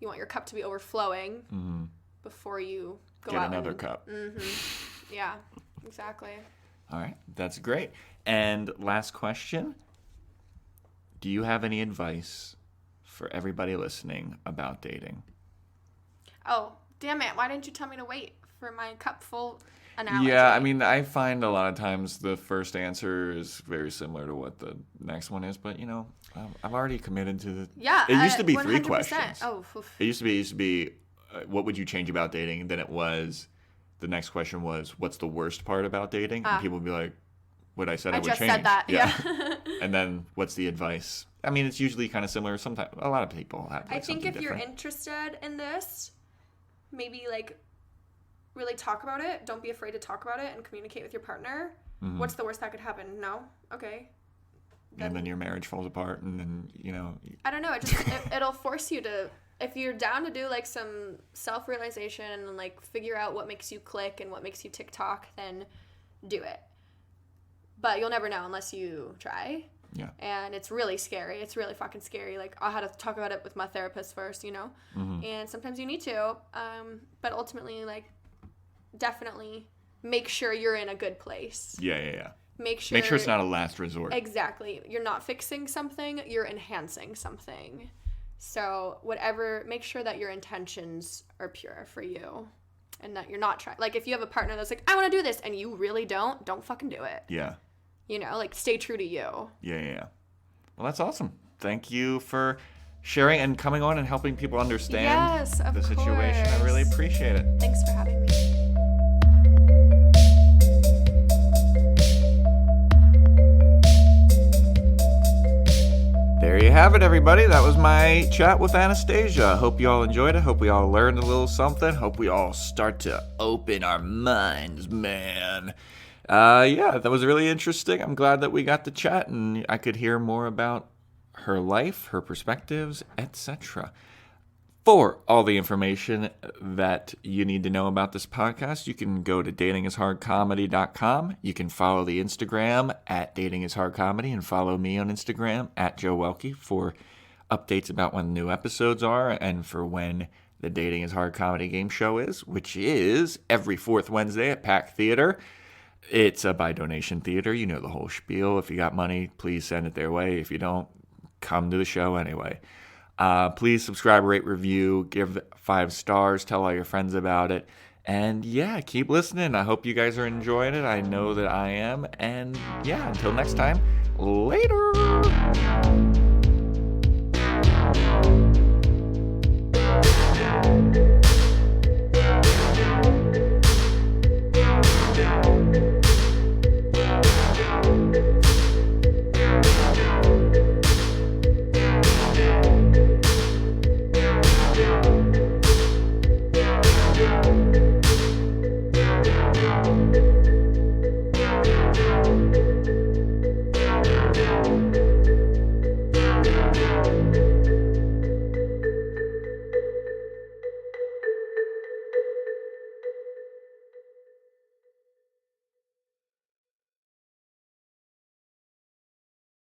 You want your cup to be overflowing before you go Get out another cup. Mm-hmm. Yeah, exactly. All right, that's great. And last question. Do you have any advice for everybody listening about dating? Oh, damn it. Why didn't you tell me to wait for my cup full analogy? Yeah, I mean, I find a lot of times the first answer is very similar to what the next one is, but, you know, I've already committed to the... Yeah. It used to be 100%. 3 questions. Oh, oof. It used to be what would you change about dating? And then it was, the next question was, what's the worst part about dating? And people would be like, what I said I would change. I just said that, yeah. And then what's the advice? I mean, it's usually kind of similar. Sometimes a lot of people have like, I think if different. you're interested in this, maybe, like, really talk about it. Don't be afraid to talk about it and communicate with your partner. Mm-hmm. What's the worst that could happen? No? Okay. And then your marriage falls apart, and then, you know... I don't know. It'll force you to... If you're down to do, like, some self-realization and, like, figure out what makes you click and what makes you tick-tock, then do it. But you'll never know unless you try. Yeah. And it's really scary. It's really fucking scary. Like, I had to talk about it with my therapist first, you know? Mm-hmm. And sometimes you need to. But ultimately, like, definitely make sure you're in a good place. Yeah. Make sure it's not a last resort. Exactly. You're not fixing something, you're enhancing something. So make sure that your intentions are pure for you and that you're not trying. Like, if you have a partner that's like, I want to do this, and you really don't fucking do it. Yeah. You know, like, stay true to you. Yeah. Well, that's awesome. Thank you for sharing and coming on and helping people understand the situation. I really appreciate it. Thanks for having me. There you have it, everybody. That was my chat with Anastacia. Hope you all enjoyed it. Hope we all learned a little something. Hope we all start to open our minds, man. Yeah, that was really interesting. I'm glad that we got to chat and I could hear more about her life, her perspectives, etc. For all the information that you need to know about this podcast, you can go to datingishardcomedy.com. You can follow the Instagram at datingishardcomedy and follow me on Instagram at Joe Welkie for updates about when new episodes are and for when the Dating is Hard comedy game show is, which is every fourth Wednesday at Pack Theater. It's a by donation theater. You know the whole spiel. If you got money, please send it their way. If you don't, come to the show anyway. Please subscribe, rate, review, give 5 stars, tell all your friends about it. And yeah, keep listening. I hope you guys are enjoying it. I know that I am. And yeah, until next time, later.